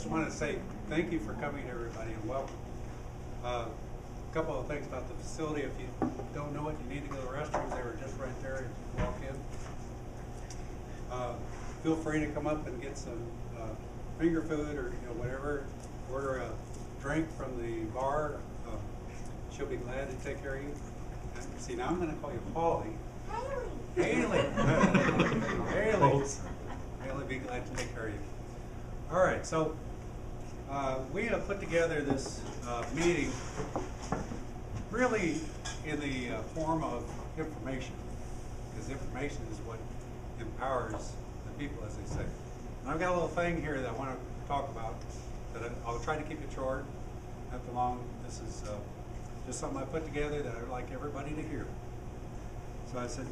just want to say thank you for coming, everybody, and welcome. A couple of things about the facility. If you don't know it, you need to go to the restrooms. They were just right there as you walk in. Feel free to come up and get some finger food or whatever. Order a drink from the bar. She'll be glad to take care of you. See, now I'm going to call you Holly. Haley. Haley. Haley, be glad to take care of you. All right, so we have put together this meeting really in the form of information, because information is what empowers the people, as they say. And I've got a little thing here that I want to talk about that I'll try to keep it short, not too long. This is just something I put together that I'd like everybody to hear. So I said,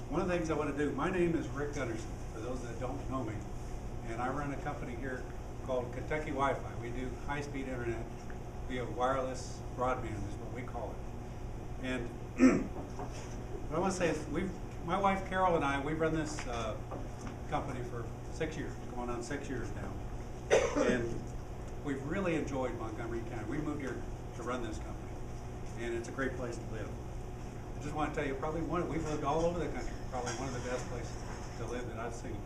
one of the things I want to do, my name is Rick Gunderson, for those that don't know me, and I run a company here called Kentucky Wi-Fi. We do high-speed internet via wireless broadband is what we call it. And what I want to say is, my wife Carol and I, we've run this company for 6 years, going on 6 years now, and we've really enjoyed Montgomery County. We moved here to run this company, and it's a great place to live. I just want to tell you, we've lived all over the country, probably one of the best places to live that I've seen.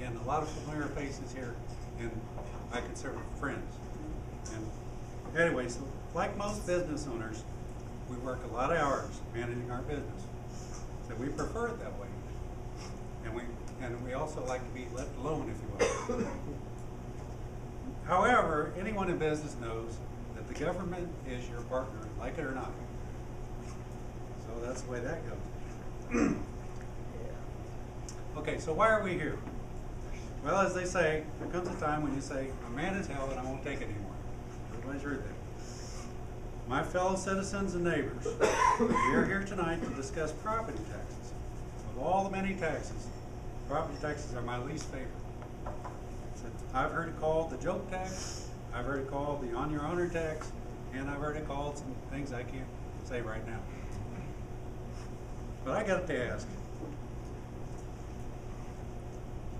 And a lot of familiar faces here, and I consider them friends. And anyway, so like most business owners, we work a lot of hours managing our business. So we prefer it that way. And we also like to be left alone, if you will. However, anyone in business knows that the government is your partner, like it or not. So that's the way that goes. Okay, so why are we here? Well, as they say, there comes a time when you say, I'm mad as hell and I won't take it anymore. Everybody's heard that. My fellow citizens and neighbors, we are here tonight to discuss property taxes. Of all the many taxes, property taxes are my least favorite. I've heard it called the joke tax, I've heard it called the on your honor tax, and I've heard it called some things I can't say right now. But I got to ask,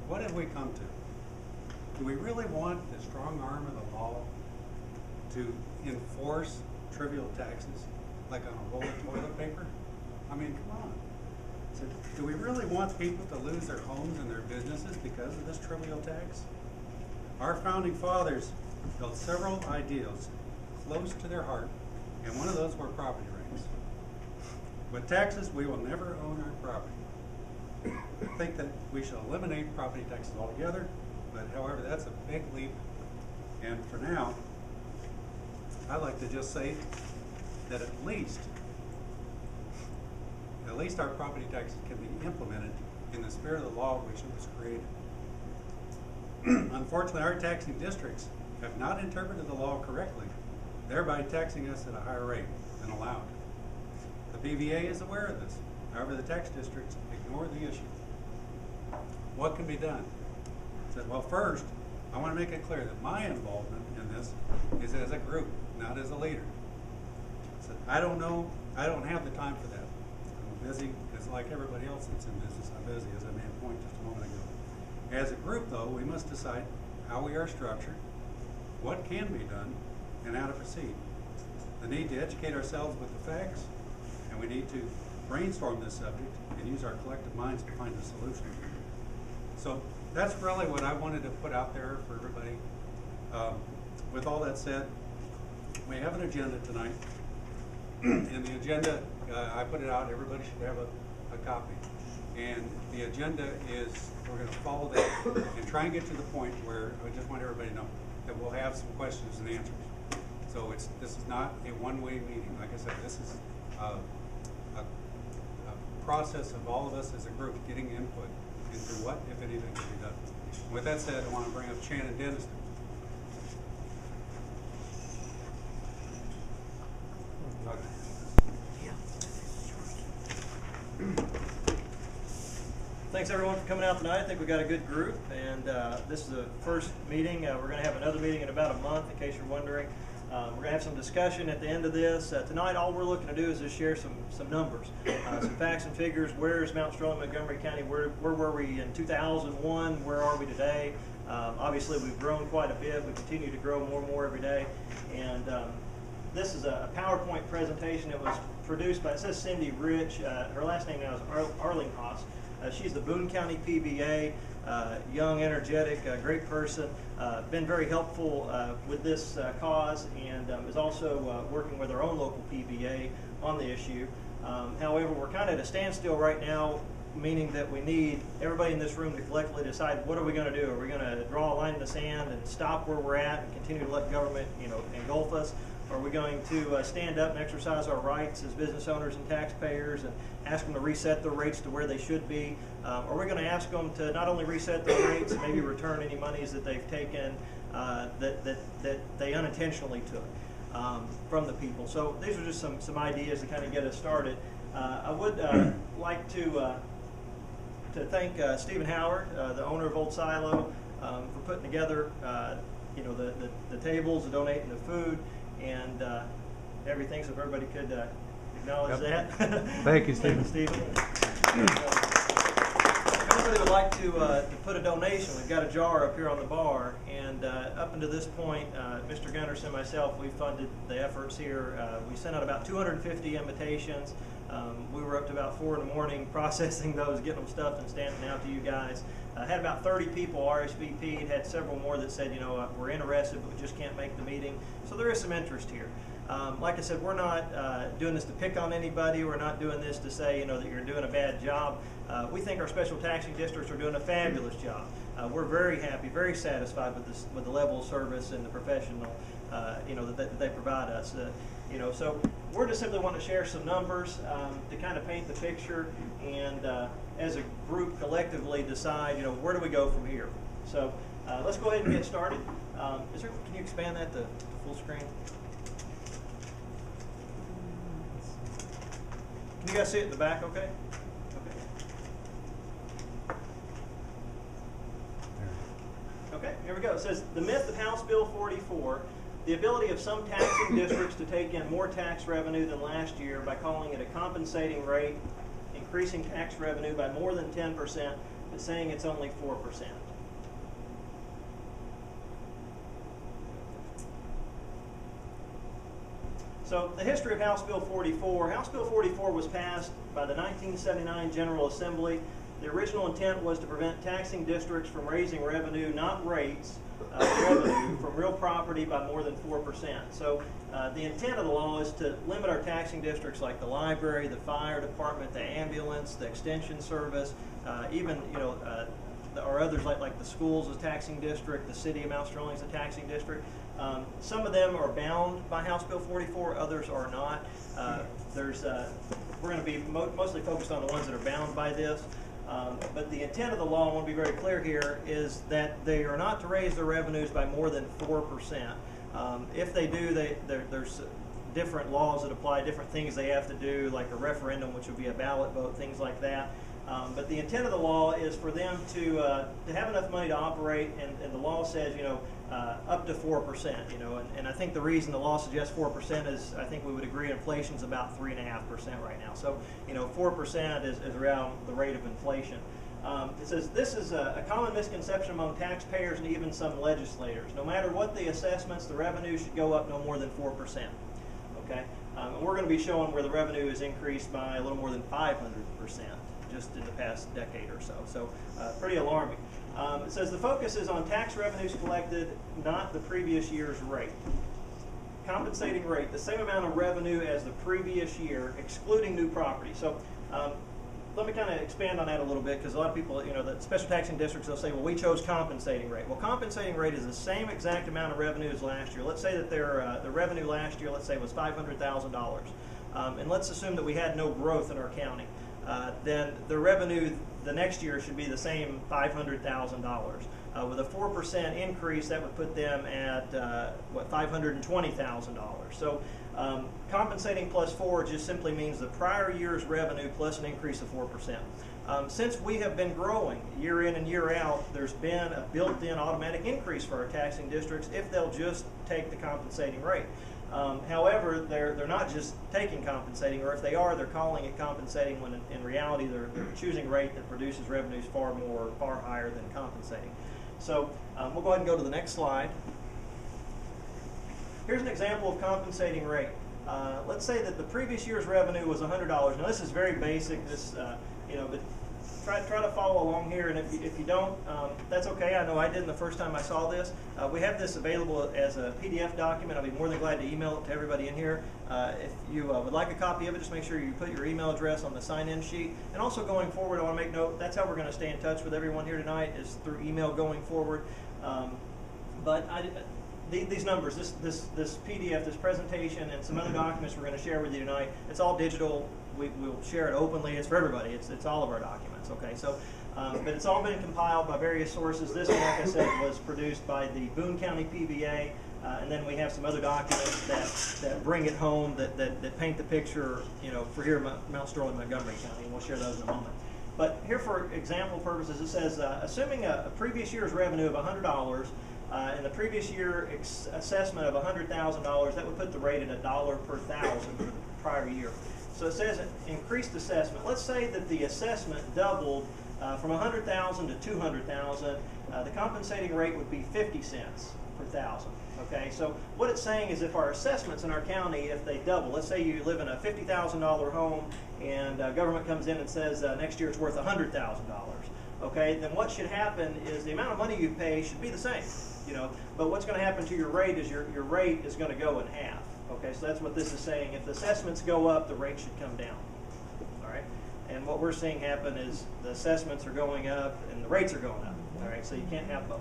what have we come to? Do we really want the strong arm of the law to enforce trivial taxes like on a roll of toilet paper? I mean, come on. So do we really want people to lose their homes and their businesses because of this trivial tax? Our founding fathers built several ideals close to their heart, and one of those were property rights. With taxes, we will never own our property. I think that we should eliminate property taxes altogether, but however, that's a big leap. And for now, I'd like to just say that at least our property taxes can be implemented in the spirit of the law which it was created. Unfortunately, our taxing districts have not interpreted the law correctly, thereby taxing us at a higher rate than allowed. The BVA is aware of this. However, the tax districts ignore the issue. What can be done? I said, well, first, I want to make it clear that my involvement in this is as a group, not as a leader. I said, I don't have the time for that. I'm busy, because like everybody else that's in business, I'm busy, as I made a point just a moment ago. As a group, though, we must decide how we are structured, what can be done, and how to proceed. The need to educate ourselves with the facts, and we need to brainstorm this subject and use our collective minds to find a solution. So that's really what I wanted to put out there for everybody. With all that said, we have an agenda tonight. And the agenda, I put it out, everybody should have a copy. And the agenda is, we're going to follow that and try and get to the point where I just want everybody to know that we'll have some questions and answers. So this is not a one-way meeting. Like I said, this is a process of all of us as a group getting input into what, if anything, can be done. And with that said, I want to bring up Shannon Denniston. Thanks everyone for coming out tonight. I think we got a good group, and this is the first meeting. We're going to have another meeting in about a month, in case you're wondering. We're going to have some discussion at the end of this. Tonight, all we're looking to do is just share some numbers, some facts and figures. Where is Mount Sterling, Montgomery County? Where were we in 2001? Where are we today? Obviously, we've grown quite a bit. We continue to grow more and more every day. And this is a PowerPoint presentation that was produced by, it says Cindy Rich. Her last name now is Arlinghouse. She's the Boone County PBA, young, energetic, great person. Been very helpful with this cause, and is also working with our own local PBA on the issue. However, we're kind of at a standstill right now, meaning that we need everybody in this room to collectively decide, what are we going to do? Are we going to draw a line in the sand and stop where we're at and continue to let government, engulf us? Are we going to stand up and exercise our rights as business owners and taxpayers and ask them to reset their rates to where they should be? Are we going to ask them to not only reset their rates, maybe return any monies that they've taken that they unintentionally took from the people? So these are just some ideas to kind of get us started. I would like to thank Stephen Howard, the owner of Old Silo, for putting together the tables, the donating the food, and everything, so if everybody could acknowledge that. Thank you, Stephen. If anybody would like to put a donation, we've got a jar up here on the bar, and up until this point, Mr. Gunderson and myself, we funded the efforts here. We sent out about 250 invitations. We were up to about 4 in the morning processing those, getting them stuffed and stamping out to you guys. Had about 30 people RSVP'd, had several more that said, we're interested, but we just can't make the meeting. So there is some interest here. Like I said, we're not doing this to pick on anybody. We're not doing this to say, that you're doing a bad job. We think our special taxing districts are doing a fabulous job. We're very happy, very satisfied with the level of service and the professional, that they provide us. So we're just simply want to share some numbers to kind of paint the picture, and as a group collectively decide, where do we go from here? So let's go ahead and get started. Can you expand that to full screen? Can you guys see it in the back okay? Okay, here we go. It says, the myth of House Bill 44, the ability of some taxing districts to take in more tax revenue than last year by calling it a compensating rate, increasing tax revenue by more than 10%, but saying it's only 4%. So the history of House Bill 44. House Bill 44 was passed by the 1979 General Assembly. The original intent was to prevent taxing districts from raising revenue, not rates, revenue from real property by more than 4%. So the intent of the law is to limit our taxing districts like the library, the fire department, the ambulance, the extension service, even or others like the schools is a taxing district, the city of Mount Sterling is a taxing district. Some of them are bound by House Bill 44, others are not. We're going to be mostly focused on the ones that are bound by this. But the intent of the law, I want to be very clear here, is that they are not to raise their revenues by more than 4%. If they do, there's different laws that apply, different things they have to do, like a referendum, which would be a ballot vote, things like that. But the intent of the law is for them to have enough money to operate, and the law says, up to 4%, and I think the reason the law suggests 4% is, I think we would agree, inflation's about 3.5% right now. So, 4% is around the rate of inflation. It says, this is a common misconception among taxpayers and even some legislators. No matter what the assessments, the revenue should go up no more than 4%. Okay? And we're going to be showing where the revenue is increased by a little more than 500%. Just in the past decade or so. So pretty alarming. It says the focus is on tax revenues collected, not the previous year's rate. Compensating rate, the same amount of revenue as the previous year, excluding new property. So let me kind of expand on that a little bit, because a lot of people, the special taxing districts, they'll say, well, we chose compensating rate. Well, compensating rate is the same exact amount of revenue as last year. Let's say that their revenue last year, let's say, was $500,000. And let's assume that we had no growth in our county. Then the revenue the next year should be the same $500,000. With a 4% increase, that would put them at $520,000. So compensating plus 4 just simply means the prior year's revenue plus an increase of 4%. Since we have been growing year in and year out, there's been a built-in automatic increase for our taxing districts if they'll just take the compensating rate. However, they're not just taking compensating, or if they are, they're calling it compensating when in reality they're choosing a rate that produces revenues far higher than compensating. So we'll go ahead and go to the next slide. Here's an example of compensating rate. Let's say that the previous year's revenue was $100. Now this is very basic. This, but try to follow along here. And if you don't, that's okay. I know I didn't the first time I saw this. We have this available as a PDF document. I'll be more than glad to email it to everybody in here. If you would like a copy of it, just make sure you put your email address on the sign-in sheet. And also going forward, I want to make note, that's how we're going to stay in touch with everyone here tonight, is through email going forward. These numbers, this PDF, this presentation, and some other documents we're going to share with you tonight, it's all digital. We'll share it openly. It's for everybody. It's all of our documents. Okay, so but it's all been compiled by various sources. This one, like I said, was produced by the Boone County PVA, and then we have some other documents that bring it home, that paint the picture, for here Mount Sterling, Montgomery County, and we'll share those in a moment. But here, for example purposes, it says assuming a previous year's revenue of $100. In the previous year assessment of $100,000, that would put the rate at $1 per thousand for the prior year. So it says increased assessment. Let's say that the assessment doubled from $100,000 to $200,000. The compensating rate would be 50 cents per thousand. Okay, so what it's saying is if our assessments in our county, if they double, let's say you live in a $50,000 home and government comes in and says next year it's worth $100,000. Okay, then what should happen is the amount of money you pay should be the same, but what's going to happen to your rate is your rate is going to go in half. Okay, so that's what this is saying. If the assessments go up, the rate should come down. All right, and what we're seeing happen is the assessments are going up and the rates are going up. All right, so you can't have both.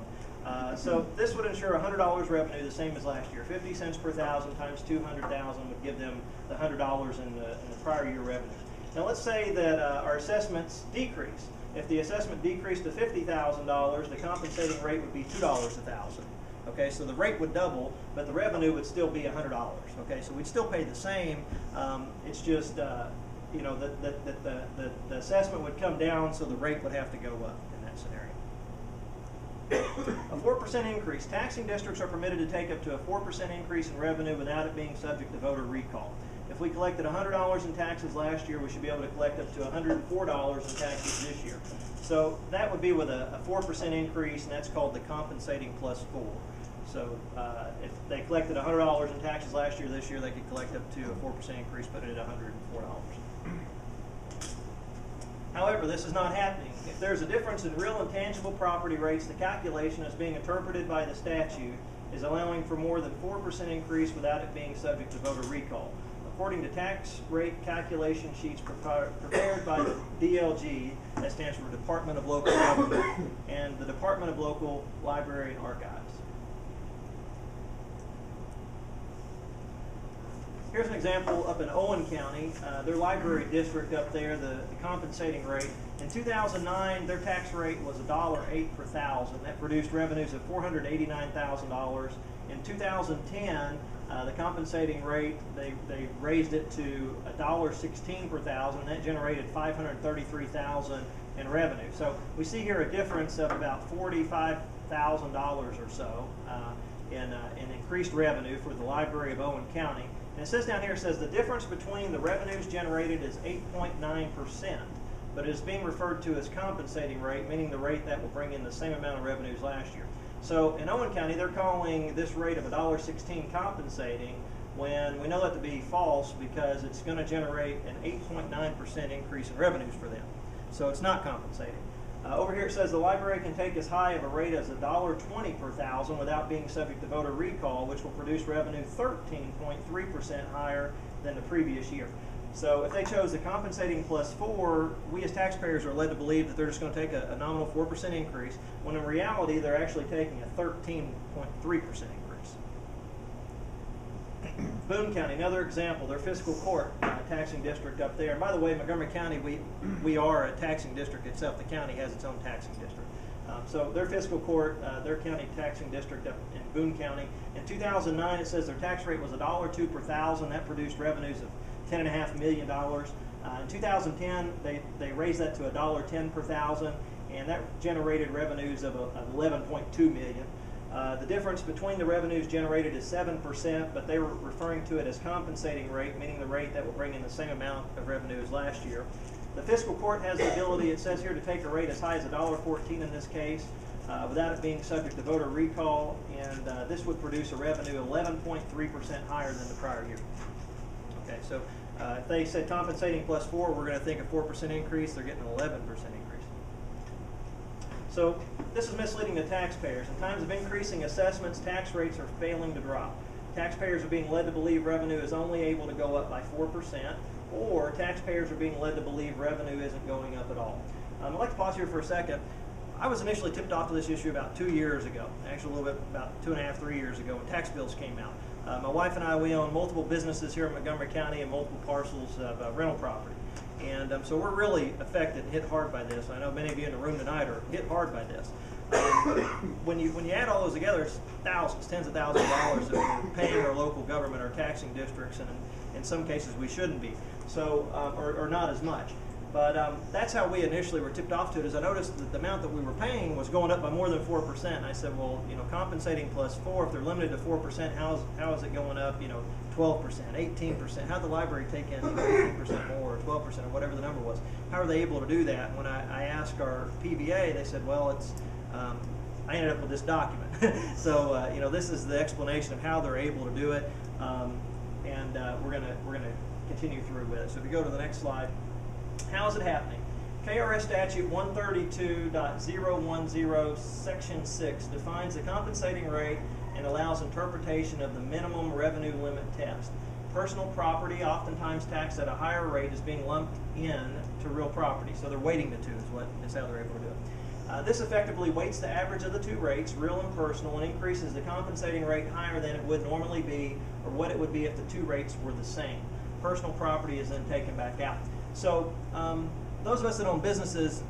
So this would ensure $100 revenue, the same as last year. 50 cents per thousand times 200,000 would give them the $100 in the prior year revenue. Now let's say that our assessments decrease. If the assessment decreased to $50,000, the compensating rate would be $2 a thousand. Okay, so the rate would double, but the revenue would still be $100. Okay, so we'd still pay the same. It's just the assessment would come down, so the rate would have to go up in that scenario. A 4% increase. Taxing districts are permitted to take up to a 4% increase in revenue without it being subject to voter recall. If we collected $100 in taxes last year, we should be able to collect up to $104 in taxes this year. So that would be with a 4% increase, and that's called the compensating plus 4. So if they collected $100 in taxes last year, this year they could collect up to a 4% increase, put it at $104. However, this is not happening. If there's a difference in real and tangible property rates, the calculation as being interpreted by the statute is allowing for more than 4% increase without it being subject to voter recall. According to tax rate calculation sheets prepared by the DLG, that stands for Department of Local Government, and the Department of Local Library and Archives. Here's an example up in Owen County, their library district up there, the compensating rate. In 2009, their tax rate was $1.08 per thousand. That produced revenues of $489,000. In 2010, the compensating rate, they raised it to $1.16 per thousand, and that generated $533,000 in revenue. So we see here a difference of about $45,000 or so in increased revenue for the Library of Owen County. And it says down here, it says the difference between the revenues generated is 8.9%, but it is being referred to as compensating rate, meaning the rate that will bring in the same amount of revenues last year. So in Owen County, they're calling this rate of $1.16 compensating, when we know that to be false because it's going to generate an 8.9% increase in revenues for them. So it's not compensating. Over here it says the library can take as high of a rate as $1.20 per thousand without being subject to voter recall, which will produce revenue 13.3% higher than the previous year. So if they chose the compensating plus 4, we as taxpayers are led to believe that they're just going to take a nominal 4% increase, when in reality they're actually taking a 13.3% increase. Boone County, another example, their fiscal court taxing district up there. And by the way, Montgomery County, we are a taxing district itself. The county has its own taxing district. So their fiscal court, their county taxing district up in Boone County, in 2009 it says their tax rate was $1.02 per thousand. That produced revenues of $10.5 million. In 2010, they raised that to $1.10 per thousand, and that generated revenues of $11.2 million. The difference between the revenues generated is 7%, but they were referring to it as compensating rate, meaning the rate that will bring in the same amount of revenue as last year. The fiscal court has the ability, it says here, to take a rate as high as $1.14 in this case. without it being subject to voter recall, and this would produce a revenue 11.3% higher than the prior year. Okay, so if they said compensating plus 4, we're going to think a 4% increase. They're getting an 11% increase. So this is misleading to taxpayers. In times of increasing assessments, tax rates are failing to drop. Taxpayers are being led to believe revenue is only able to go up by 4%, or taxpayers are being led to believe revenue isn't going up at all. I'd like to pause here for a second. I was initially tipped off to this issue about 2 years ago, actually a little bit about 2.5, 3 years ago when tax bills came out. My wife and I, we own multiple businesses here in Montgomery County and multiple parcels of rental property. And so we're really affected and hit hard by this. I know many of you in the room tonight are hit hard by this. When you add all those together, it's thousands, tens of thousands of dollars that we're paying our local government, our taxing districts, and in some cases we shouldn't be. So, or not as much. But that's how we initially were tipped off to it. Is I noticed that the amount that we were paying was going up by more than 4%. And I said, well, you know, compensating plus 4, if they're limited to 4%, how is it going up? You know, 12%, 18%. How'd the library take in 18% more, or 12%, or whatever the number was? How are they able to do that? When I asked our PVA, they said, well, it's. I ended up with this document. So you know, this is the explanation of how they're able to do it, and we're gonna continue through with it. So if you go to the next slide. How is it happening? KRS Statute 132.010 Section 6 defines the compensating rate and allows interpretation of the minimum revenue limit test. Personal property, oftentimes taxed at a higher rate, is being lumped in to real property. So they're weighting the two is how they're able to do it. This effectively weights the average of the two rates, real and personal, and increases the compensating rate higher than it would normally be, or what it would be if the two rates were the same. Personal property is then taken back out. So those of us that own businesses,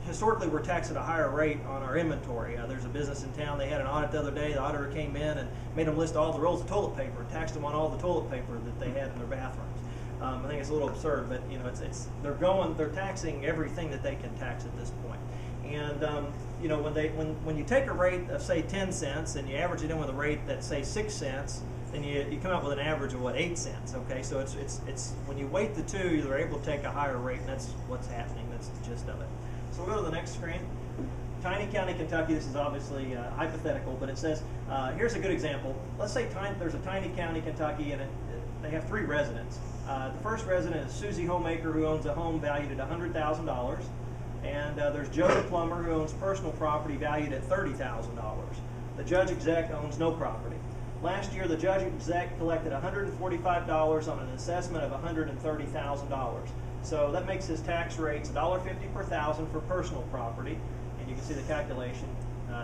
historically we're taxed at a higher rate on our inventory. There's a business in town, they had an audit the other day. The auditor came in and made them list all the rolls of toilet paper, taxed them on all the toilet paper that they had in their bathrooms. I think it's a little absurd, but you know, they're taxing everything that they can tax at this point. And you know, when you take a rate of say 10 cents and you average it in with a rate that's say 6 cents, then you come up with an average of what, 8 cents. Okay, so it's when you weight the two, you're able to take a higher rate, and that's what's happening. That's the gist of it. So we'll go to the next screen. Tiny County, Kentucky. This is obviously hypothetical, but it says here's a good example. Let's say there's a tiny county, Kentucky, and they have 3 residents. The first resident is Susie Homemaker, who owns a home valued at $100,000. And there's Joe the plumber, who owns personal property valued at $30,000. The judge exec owns no property. Last year, the judge exec collected $145 on an assessment of $130,000. So that makes his tax rates $1.50 per thousand for personal property, and you can see the calculation.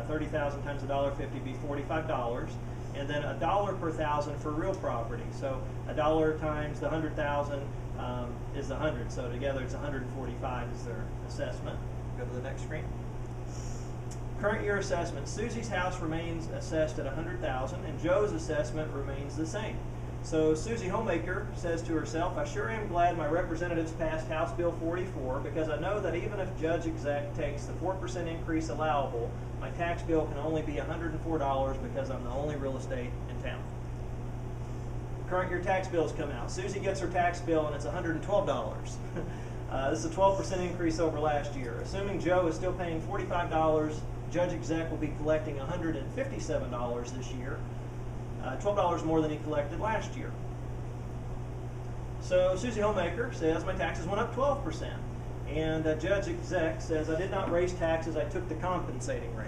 30,000 times $1.50 would be $45, and then $1 per thousand for real property. So $1 times the 100,000 is the 100. So together, it's 145 is their assessment. Go to the next screen. Current year assessment. Susie's house remains assessed at $100,000, and Joe's assessment remains the same. So Susie Homemaker says to herself, I sure am glad my representatives passed House Bill 44, because I know that even if Judge Exec takes the 4% increase allowable, my tax bill can only be $104 because I'm the only real estate in town. Current year tax bills come out. Susie gets her tax bill and it's $112. This is a 12% increase over last year. Assuming Joe is still paying $45, Judge Exec will be collecting $157 this year, $12 more than he collected last year. So Susie Homemaker says my taxes went up 12%. And Judge Exec says I did not raise taxes, I took the compensating rate.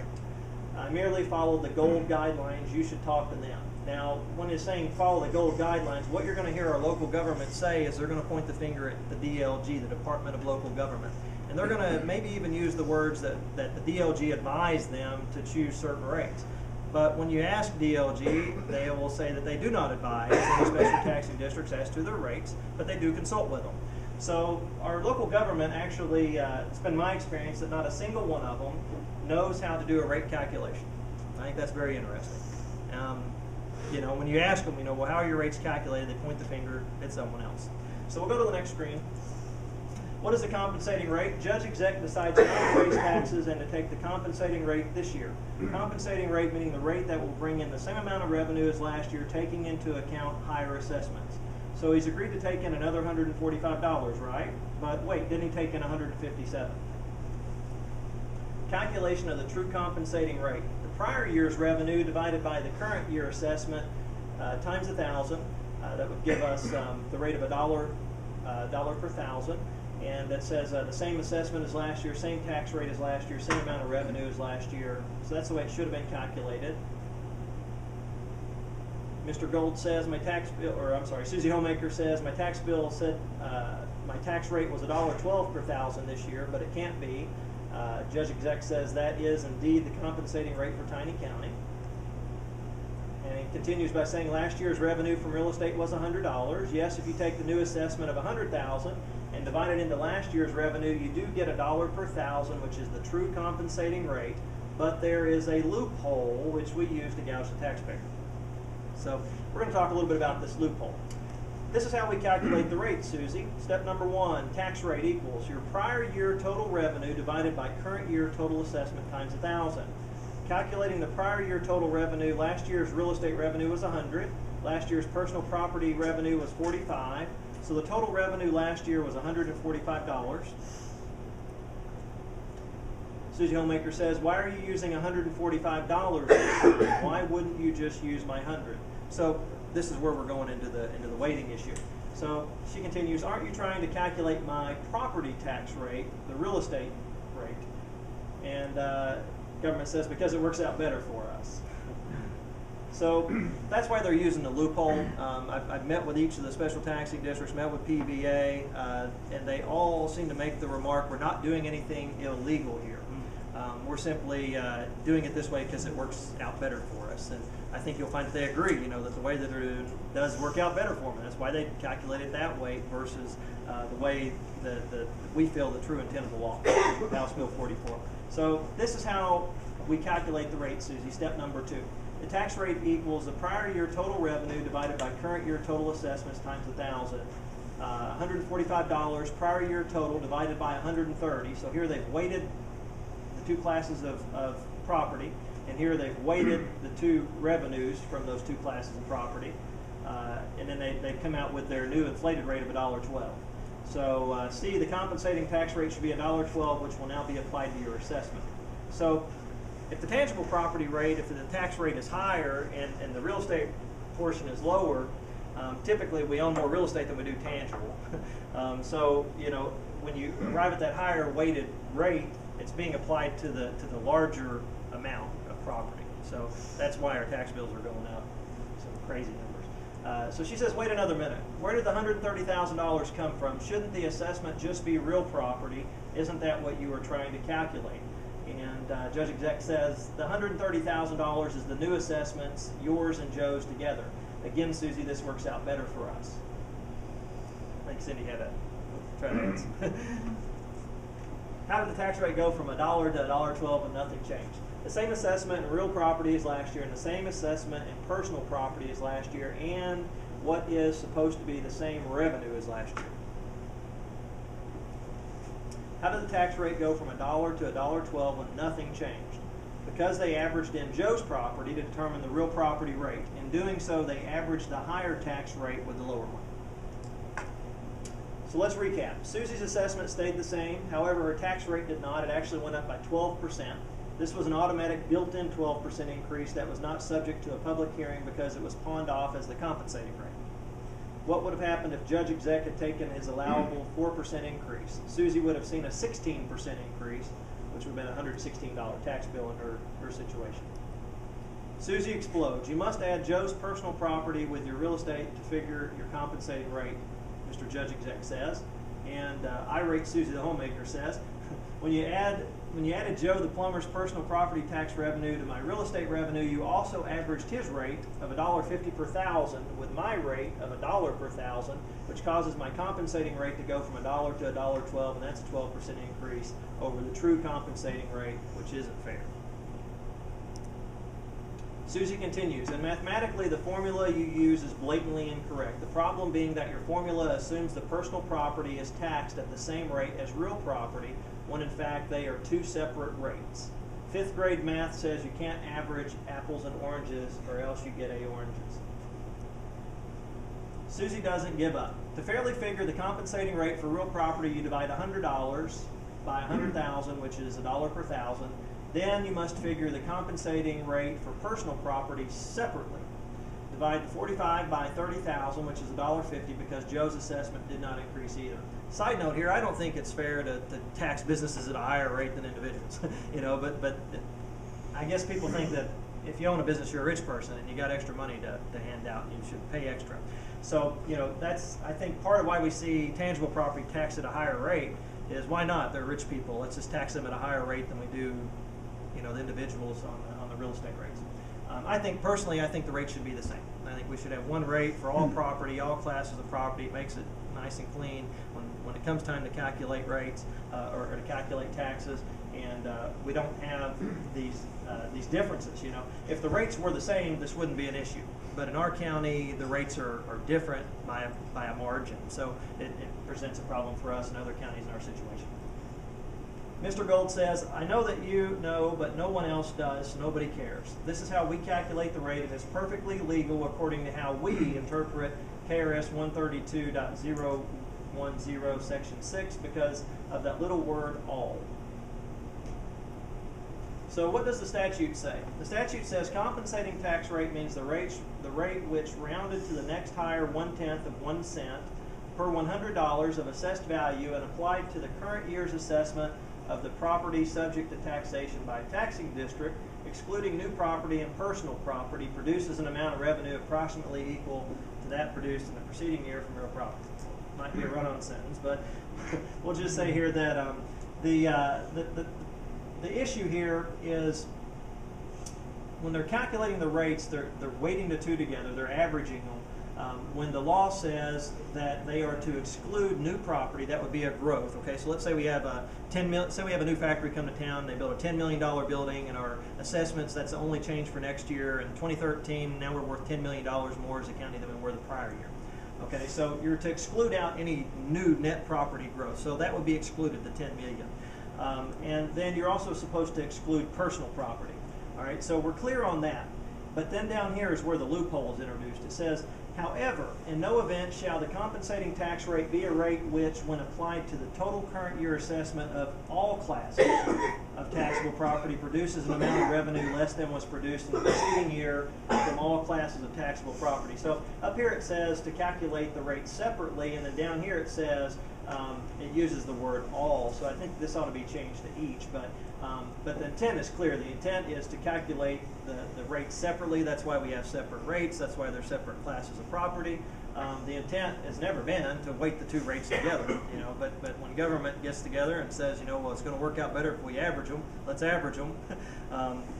I merely followed the gold guidelines, you should talk to them. Now, when it's saying follow the gold guidelines, what you're going to hear our local government say is they're going to point the finger at the DLG, the Department of Local Government. And they're going to maybe even use the words that the DLG advised them to choose certain rates. But when you ask DLG, they will say that they do not advise any special taxing districts as to their rates, but they do consult with them. So our local government actually, it's been my experience that not a single one of them knows how to do a rate calculation. I think that's very interesting. You know, when you ask them, you know, well, how are your rates calculated? They point the finger at someone else. So we'll go to the next screen. What is the compensating rate? Judge Exec decides not to raise taxes and to take the compensating rate this year. Compensating rate meaning the rate that will bring in the same amount of revenue as last year, taking into account higher assessments. So he's agreed to take in another $145, right? But wait, didn't he take in $157? calculation of the true compensating rate. The prior year's revenue divided by the current year assessment times 1,000. That would give us the rate of $1 per thousand. And that says the same assessment as last year, same tax rate as last year, same amount of revenue as last year. So that's the way it should have been calculated. Mr. Gold says my tax bill, or I'm sorry, Susie Homemaker says my tax bill said my tax rate was $1.12 per thousand this year, but it can't be. Judge Exec says that is indeed the compensating rate for Tiny County. And he continues by saying last year's revenue from real estate was $100. Yes, if you take the new assessment of $100,000 and divide it into last year's revenue, you do get $1 per thousand, which is the true compensating rate. But there is a loophole which we use to gouge the taxpayer. So we're going to talk a little bit about this loophole. This is how we calculate the rate, Susie. Step number 1, tax rate equals your prior year total revenue divided by current year total assessment times 1,000. Calculating the prior year total revenue, last year's real estate revenue was 100. Last year's personal property revenue was 45. So the total revenue last year was $145. Susie Homemaker says, why are you using $145? Why wouldn't you just use my 100? So this is where we're going into the weighting issue. So she continues, aren't you trying to calculate my property tax rate, the real estate rate? And government says, because it works out better for us. So that's why they're using the loophole. I've met with each of the special taxing districts, met with PVA, and they all seem to make the remark, we're not doing anything illegal here. We're simply doing it this way because it works out better for us. And I think you'll find that they agree, that the way that they're doing does work out better for them. That's why they calculate it that way versus the way that we feel the true intent of the law, House Bill 44. So this is how we calculate the rate, Susie. Step number 2. The tax rate equals the prior year total revenue divided by current year total assessments times 1,000. $145 prior year total divided by 130. So here they've weighted the two classes of property, and here they've weighted the two revenues from those two classes of property, and then they've come out with their new inflated rate of $1.12. So C, the compensating tax rate should be $1.12, which will now be applied to your assessment. So if the tangible property rate, if the tax rate is higher and the real estate portion is lower, typically we own more real estate than we do tangible. So when you arrive at that higher weighted rate, it's being applied to the larger amount of property. So that's why our tax bills are going up. Some crazy numbers. So she says, wait another minute. Where did the $130,000 come from? Shouldn't the assessment just be real property? Isn't that what you were trying to calculate? And Judge Exec says the $130,000 is the new assessments, yours and Joe's together. Again, Susie, this works out better for us. I think Cindy had a try to answer. How did the tax rate go from $1 to $1.12 and nothing changed? The same assessment in real property as last year, and the same assessment in personal property as last year, and what is supposed to be the same revenue as last year. How did the tax rate go from $1 to $1.12 when nothing changed? Because they averaged in Joe's property to determine the real property rate. In doing so, they averaged the higher tax rate with the lower one. So let's recap. Susie's assessment stayed the same. However, her tax rate did not. It actually went up by 12%. This was an automatic built-in 12% increase that was not subject to a public hearing because it was pawned off as the compensating rate. What would have happened if Judge Exec had taken his allowable 4% increase? Susie would have seen a 16% increase, which would have been a $116 tax bill in her situation. Susie explodes. You must add Joe's personal property with your real estate to figure your compensating rate, Mr. Judge Exec says. And irate Susie the homemaker says, when you added Joe the plumber's personal property tax revenue to my real estate revenue, you also averaged his rate of $1.50 per thousand with my rate of $1 per thousand, which causes my compensating rate to go from $1 to $1.12, and that's a 12% increase over the true compensating rate, which isn't fair. Susie continues, and mathematically the formula you use is blatantly incorrect. The problem being that your formula assumes the personal property is taxed at the same rate as real property, when in fact they are two separate rates. 5th grade math says you can't average apples and oranges or else you get oranges. Susie doesn't give up. To fairly figure the compensating rate for real property, you divide $100 by 100,000, which is $1 per thousand. Then you must figure the compensating rate for personal property separately. Divide 45 by 30,000, which is $1.50, because Joe's assessment did not increase either. Side note here, I don't think it's fair to tax businesses at a higher rate than individuals. You know, but I guess people think that if you own a business, you're a rich person and you got extra money to hand out, and you should pay extra. So, you know, that's, I think, part of why we see tangible property taxed at a higher rate is why not? They're rich people. Let's just tax them at a higher rate than we do, you know, the individuals on the real estate rates. I think, personally, I think the rate should be the same. I think we should have one rate for all property, all classes of property. It makes it nice and clean when it comes time to calculate rates or to calculate taxes, and we don't have these differences. You know, if the rates were the same, this wouldn't be an issue. But in our county, the rates are different by a margin, so it presents a problem for us and other counties in our situation. Mr. Gold says, I know that you know, but no one else does, so nobody cares. This is how we calculate the rate, and it's perfectly legal according to how we interpret KRS 132.010 Section 6 because of that little word all. So what does the statute say? The statute says compensating tax rate means the rate which rounded to the next higher 1/10 of 1 cent per $100 of assessed value and applied to the current year's assessment of the property subject to taxation by a taxing district, excluding new property and personal property, produces an amount of revenue approximately equal to that produced in the preceding year from real property. Might be a run-on sentence, but we'll just say here that the issue here is when they're calculating the rates, they're weighting the two together, they're averaging them. When the law says that they are to exclude new property, that would be a growth. Okay, so let's say we have a say we have a new factory come to town, they build a $10 million building, and our assessments, that's the only change for next year. In 2013, now we're worth $10 million more as a county than we were the prior year. Okay, so you're to exclude out any new net property growth, so that would be excluded, the $10 million. And then you're also supposed to exclude personal property. All right, so we're clear on that. But then down here is where the loophole is introduced. It says, however, in no event shall the compensating tax rate be a rate which, when applied to the total current year assessment of all classes of taxable property, produces an amount of revenue less than was produced in the preceding year from all classes of taxable property. So up here it says to calculate the rate separately, and then down here it says it uses the word all. So I think this ought to be changed to each, but the intent is clear. The intent is to calculate the rates separately. That's why we have separate rates. That's why they're separate classes of property. The intent has never been to weight the two rates together, you know. But when government gets together and says, you know, well, it's going to work out better if we average them. Let's average them.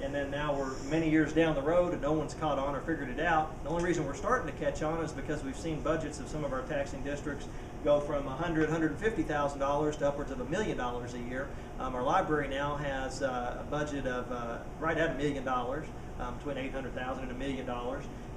And then now we're many years down the road and no one's caught on or figured it out. The only reason we're starting to catch on is because we've seen budgets of some of our taxing districts go from $150,000 to upwards of $1 million a year. Our library now has a budget of right at $1 million, between $800,000 and $1 million.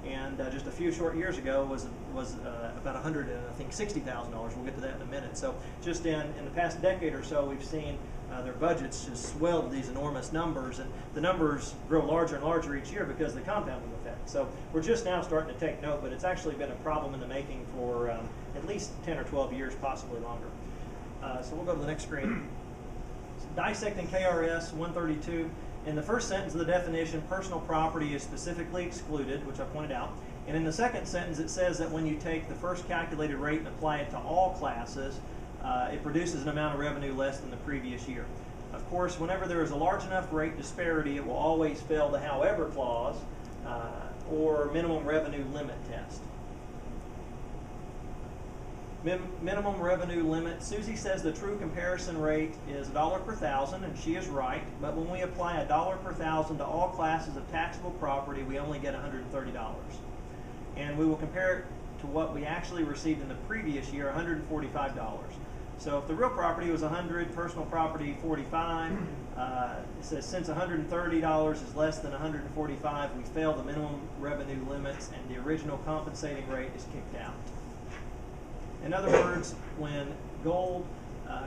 And just a few short years ago was about $160,000. We'll get to that in a minute. So just in the past decade or so, we've seen their budgets just swell to these enormous numbers, and the numbers grow larger and larger each year because of the compounding effect. So we're just now starting to take note, but it's actually been a problem in the making for at least 10 or 12 years, possibly longer. So we'll go to the next screen. Dissecting KRS 132. In the first sentence of the definition, personal property is specifically excluded, which I pointed out. And in the second sentence, it says that when you take the first calculated rate and apply it to all classes, it produces an amount of revenue less than the previous year. Of course, whenever there is a large enough rate disparity, it will always fail the however clause or minimum revenue limit test. Minimum revenue limit. Susie says the true comparison rate is $1 per thousand, and she is right. But when we apply $1 per thousand to all classes of taxable property, we only get $130. And we will compare it to what we actually received in the previous year, $145. So if the real property was $100, personal property $45, it says since $130 is less than $145, we fail the minimum revenue limits, and the original compensating rate is kicked out. In other words, when Gold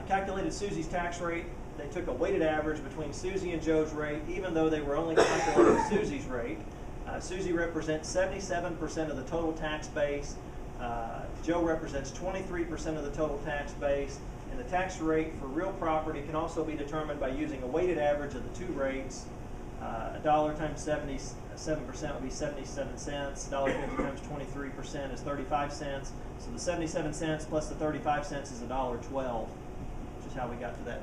calculated Susie's tax rate, they took a weighted average between Susie and Joe's rate, even though they were only calculating Susie's rate. Susie represents 77% of the total tax base. Joe represents 23% of the total tax base. And the tax rate for real property can also be determined by using a weighted average of the two rates. $1 times 77% would be 77 cents. $1.50 times 23% is 35 cents. So the 77 cents plus the 35 cents is $1.12, which is how we got to that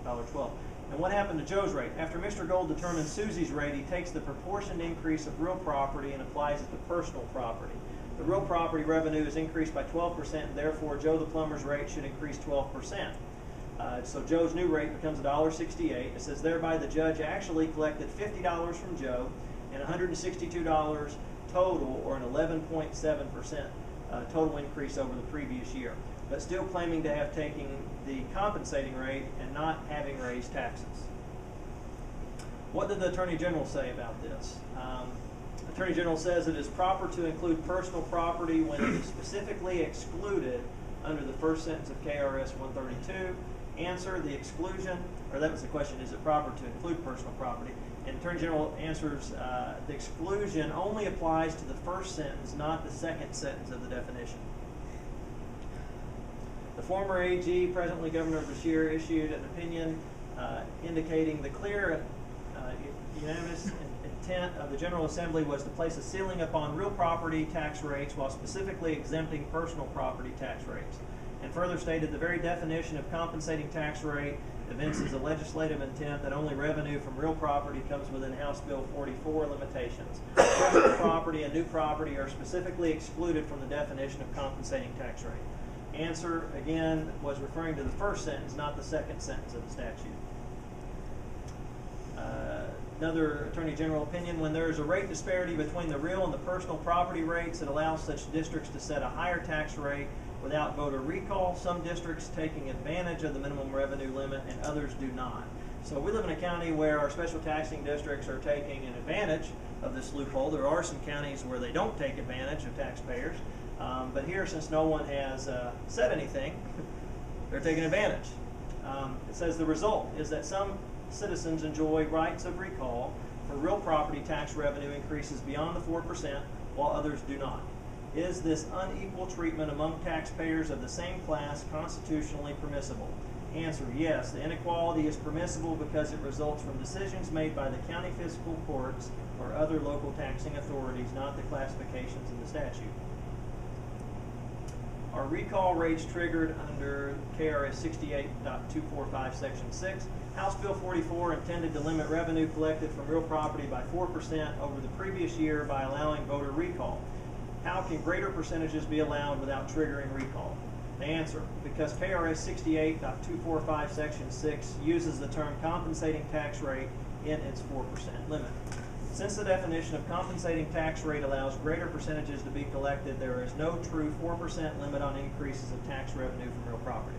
$1.12. And what happened to Joe's rate? After Mr. Gold determines Susie's rate, he takes the proportioned increase of real property and applies it to personal property. The real property revenue is increased by 12%, and therefore Joe the plumber's rate should increase 12%. So Joe's new rate becomes $1.68. It says, thereby the judge actually collected $50 from Joe and $162 total, or an 11.7% total increase over the previous year, but still claiming to have taken the compensating rate and not having raised taxes. What did the Attorney General say about this? Attorney General says it is proper to include personal property when it is specifically excluded under the first sentence of KRS 132. Answer, the exclusion, or that was the question, is it proper to include personal property? And Attorney General answers, the exclusion only applies to the first sentence, not the second sentence of the definition. The former AG, presently Governor Beshear, issued an opinion indicating the clear unanimous intent of the General Assembly was to place a ceiling upon real property tax rates while specifically exempting personal property tax rates, and further stated the very definition of compensating tax rate evinces a legislative intent that only revenue from real property comes within House Bill 44 limitations. Personal property and new property are specifically excluded from the definition of compensating tax rate. Answer, again, was referring to the first sentence, not the second sentence of the statute. Another Attorney General opinion, when there is a rate disparity between the real and the personal property rates, it allows such districts to set a higher tax rate without voter recall, some districts taking advantage of the minimum revenue limit and others do not. So we live in a county where our special taxing districts are taking an advantage of this loophole. There are some counties where they don't take advantage of taxpayers, but here, since no one has said anything, they're taking advantage. It says the result is that some citizens enjoy rights of recall for real property tax revenue increases beyond the 4%, while others do not. Is this unequal treatment among taxpayers of the same class constitutionally permissible? Answer, yes. The inequality is permissible because it results from decisions made by the county fiscal courts or other local taxing authorities, not the classifications in the statute. Are recall rates triggered under KRS 68.245 Section 6? House Bill 44 intended to limit revenue collected from real property by 4% over the previous year by allowing voter recall. How can greater percentages be allowed without triggering recall? The answer, because KRS 68.245 Section 6 uses the term compensating tax rate in its 4% limit. Since the definition of compensating tax rate allows greater percentages to be collected, there is no true 4% limit on increases of tax revenue from real property.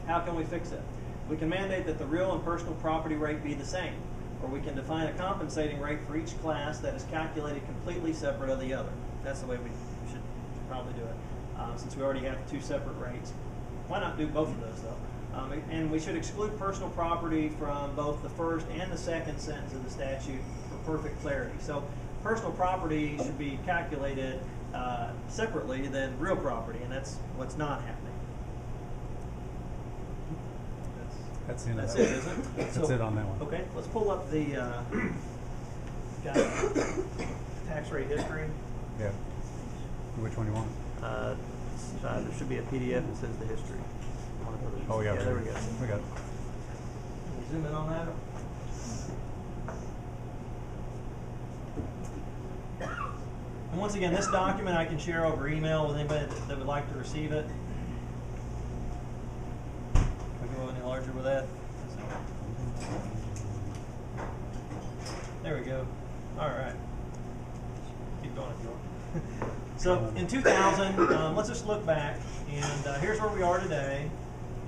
How can we fix it? We can mandate that the real and personal property rate be the same, or we can define a compensating rate for each class that is calculated completely separate of the other. That's the way we should probably do it, since we already have two separate rates. Why not do both of those, though? And we should exclude personal property from both the first and the second sentence of the statute for perfect clarity. So personal property should be calculated separately than real property, and that's what's not happening. That's the end of That's that it, isn't it? That's it on that one. Okay, let's pull up the tax rate history. Yeah. Which one you want? There should be a PDF that says the history. Oh, yeah. There we go. We got it. Can you zoom in on that? And once again, this document I can share over email with anybody that would like to receive it. Can we go any larger with that? There we go. All right. Keep going if you want. So in 2000, let's just look back, and here's where we are today.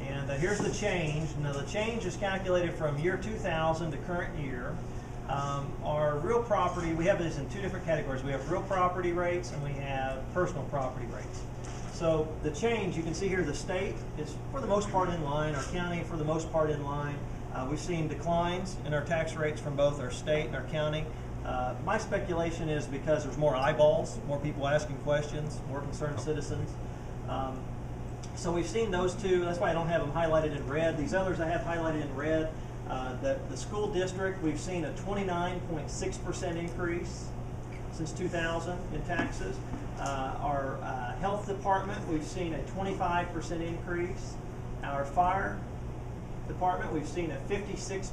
And here's the change. Now the change is calculated from year 2000 to current year. Our real property, we have this in two different categories. We have real property rates and we have personal property rates. So the change, you can see here the state is for the most part in line, our county for the most part in line. We've seen declines in our tax rates from both our state and our county. My speculation is because there's more eyeballs, more people asking questions, more concerned citizens. So we've seen those two. That's why I don't have them highlighted in red. These others I have highlighted in red. The school district, we've seen a 29.6% increase since 2000 in taxes. Our health department, we've seen a 25% increase. Our fire department, we've seen a 56%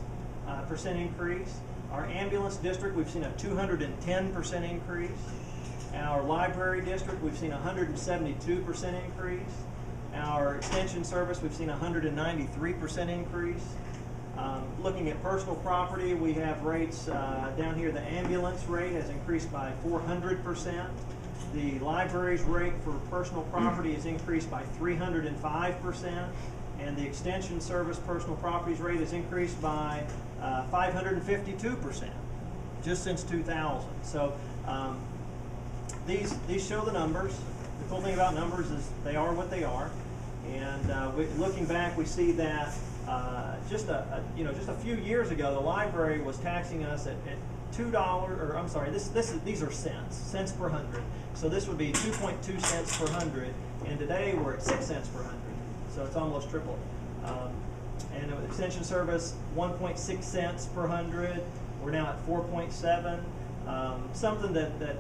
increase. Our ambulance district, we've seen a 210% increase. Our library district, we've seen a 172% increase. Our extension service, we've seen a 193% increase. Looking at personal property, we have rates down here. The ambulance rate has increased by 400%. The library's rate for personal property has increased by 305%. And the extension service personal properties rate has increased by 552% just since 2000. So these show the numbers. The cool thing about numbers is they are what they are. And looking back, we see that just a few years ago, the library was taxing us at $2, or I'm sorry, these are cents per hundred. So this would be 2.2 cents per hundred, and today we're at 6 cents per hundred. So it's almost tripled. And with extension service, 1.6 cents per hundred. We're now at 4.7. Something that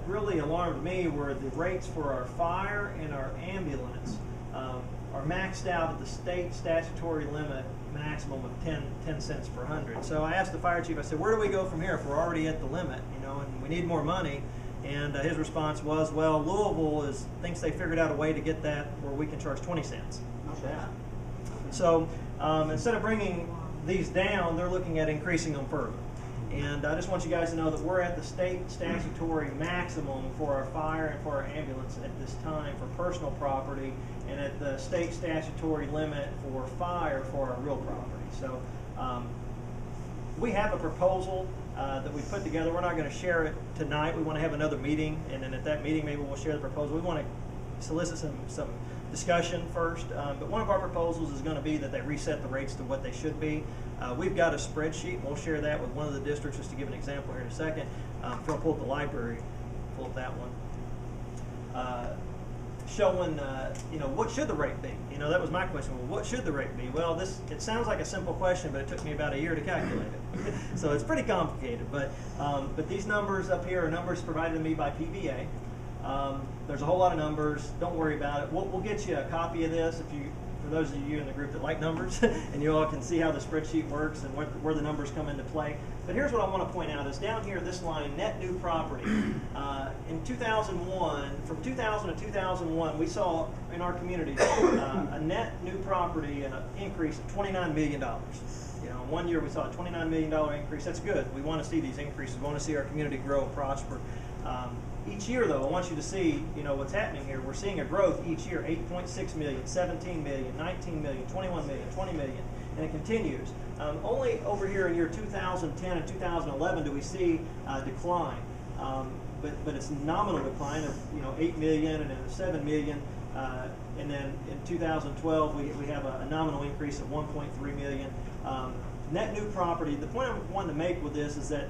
really alarmed me were the rates for our fire and our ambulance are maxed out at the state statutory limit maximum of 10 cents per hundred. So I asked the fire chief, I said, where do we go from here if we're already at the limit, and we need more money? And his response was, well, Louisville thinks they figured out a way to get that where we can charge 20 cents. Not bad. So instead of bringing these down, they're looking at increasing them further. And I just want you guys to know that we're at the state statutory maximum for our fire and for our ambulance at this time for personal property, and at the state statutory limit for fire for our real property. So we have a proposal that we put together. We're not going to share it tonight. We want to have another meeting, and then at that meeting maybe we'll share the proposal. We want to solicit some discussion first, but one of our proposals is going to be that they reset the rates to what they should be. We've got a spreadsheet, and we'll share that with one of the districts just to give an example here in a second. If I'll pull up the library, pull up that one, showing what should the rate be? That was my question. Well, what should the rate be? Well, it sounds like a simple question, but it took me about a year to calculate it. So it's pretty complicated. But these numbers up here are numbers provided to me by PVA. There's a whole lot of numbers. Don't worry about it. We'll get you a copy of this for those of you in the group that like numbers, and you all can see how the spreadsheet works and where the numbers come into play. But here's what I want to point out is down here, this line, net new property. In 2001, from 2000 to 2001, we saw in our community a net new property increase of $29 million. In 1 year we saw a $29 million increase. That's good. We want to see these increases. We want to see our community grow and prosper. Each year, though, I want you to see, what's happening here. We're seeing a growth each year: 8.6 million, 17 million, 19 million, 21 million, 20 million, and it continues. Only over here in year 2010 and 2011 do we see a decline, but it's nominal decline of 8 million and then 7 million, and then in 2012 we have a nominal increase of 1.3 million. Net new property. The point I wanted to make with this is that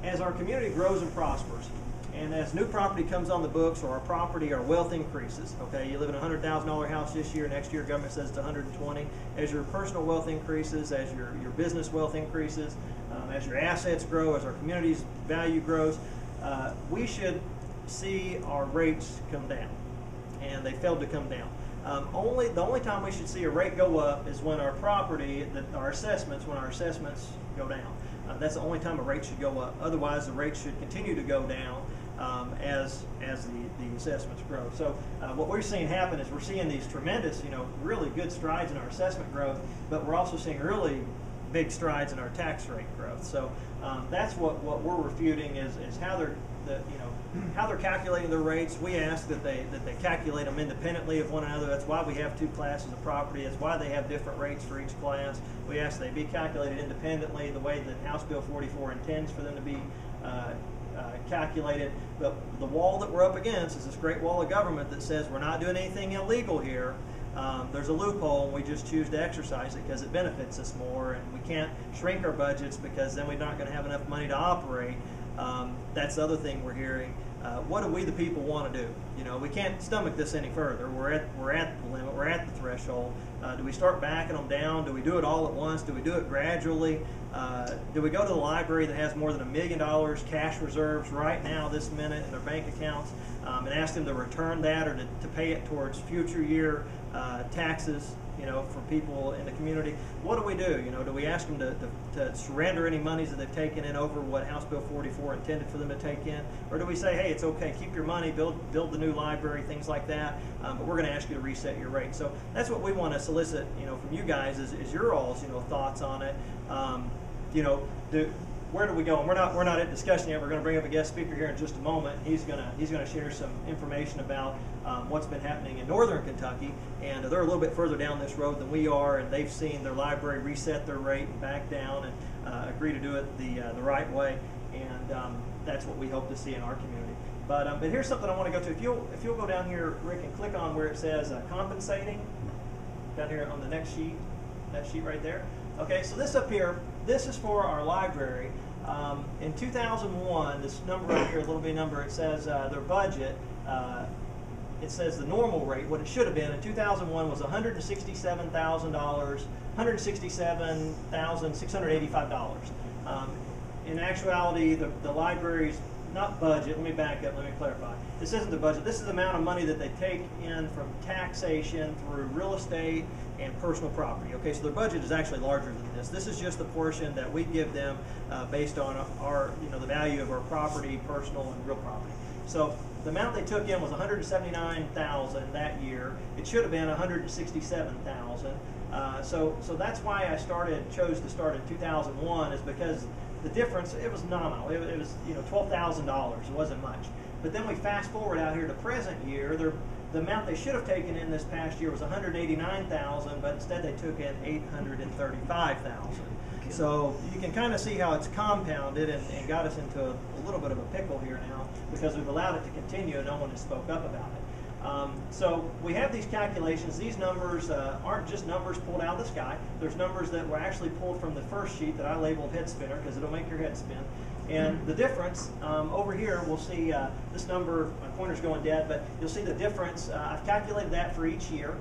as our community grows and prospers, and as new property comes on the books, or our wealth increases, okay, you live in a $100,000 house this year, next year government says it's 120. As your personal wealth increases, as your business wealth increases, as your assets grow, as our community's value grows, we should see our rates come down, and they failed to come down. The only time we should see a rate go up is when our assessments go down. That's the only time a rate should go up. Otherwise, the rate should continue to go down as the assessments grow. So what we're seeing happen is we're seeing these tremendous, really good strides in our assessment growth, but we're also seeing really big strides in our tax rate growth. So that's what we're refuting is how they're calculating their rates. We ask that they calculate them independently of one another. That's why we have two classes of property. That's why they have different rates for each class. We ask they be calculated independently, the way that House Bill 44 intends for them to be calculated. But the wall that we're up against is this great wall of government that says we're not doing anything illegal here. There's a loophole, and we just choose to exercise it because it benefits us more, and we can't shrink our budgets because then we're not going to have enough money to operate. That's the other thing we're hearing. what do we the people want to do? You know, we can't stomach this any further. We're at the limit. We're at the threshold. Do we start backing them down? Do we do it all at once? Do we do it gradually? Do we go to the library that has more than $1 million cash reserves right now, this minute, in their bank accounts, and ask them to return that or to pay it towards future year taxes? You know, for people in the community, what do we do? You know, do we ask them to surrender any monies that they've taken in over what House Bill 44 intended for them to take in, or do we say, hey, it's okay, keep your money, build the new library, things like that, but we're going to ask you to reset your rate? So that's what we want to solicit, you know, from you guys is your all's, you know, thoughts on it. You know, where do we go? And we're not at discussion yet. We're going to bring up a guest speaker here in just a moment. He's going to share some information about what's been happening in northern Kentucky, and they're a little bit further down this road than we are, and they've seen their library reset their rate and back down and agree to do it the right way, and that's what we hope to see in our community. But here's something I want to go to. If you'll go down here, Rick, and click on where it says compensating down here on the next sheet, that sheet right there. Okay, so this up here, this is for our library. In 2001, this number right here, a little bitty number, it says their budget, it says the normal rate, what it should have been in 2001 was $167,000, $167,685. In actuality, the library's not budget. Let me back up. Let me clarify. This isn't the budget. This is the amount of money that they take in from taxation through real estate and personal property. Okay, so their budget is actually larger than this. This is just the portion that we give them based on our, you know, the value of our property, personal and real property. So the amount they took in was $179,000 that year. It should have been $167,000. So that's why I chose to start in 2001, is because the difference, it was nominal. It was, you know, $12,000. It wasn't much. But then we fast forward out here to present year. The amount they should have taken in this past year was $189,000, but instead they took in $835,000. So you can kind of see how it's compounded and got us into a little bit of a pickle here now, because we've allowed it to continue and no one has spoke up about it. So we have these calculations. These numbers aren't just numbers pulled out of the sky. There's numbers that were actually pulled from the first sheet that I labeled head spinner, because it'll make your head spin. And the difference over here, we'll see this number, my pointer's going dead, but you'll see the difference. I've calculated that for each year.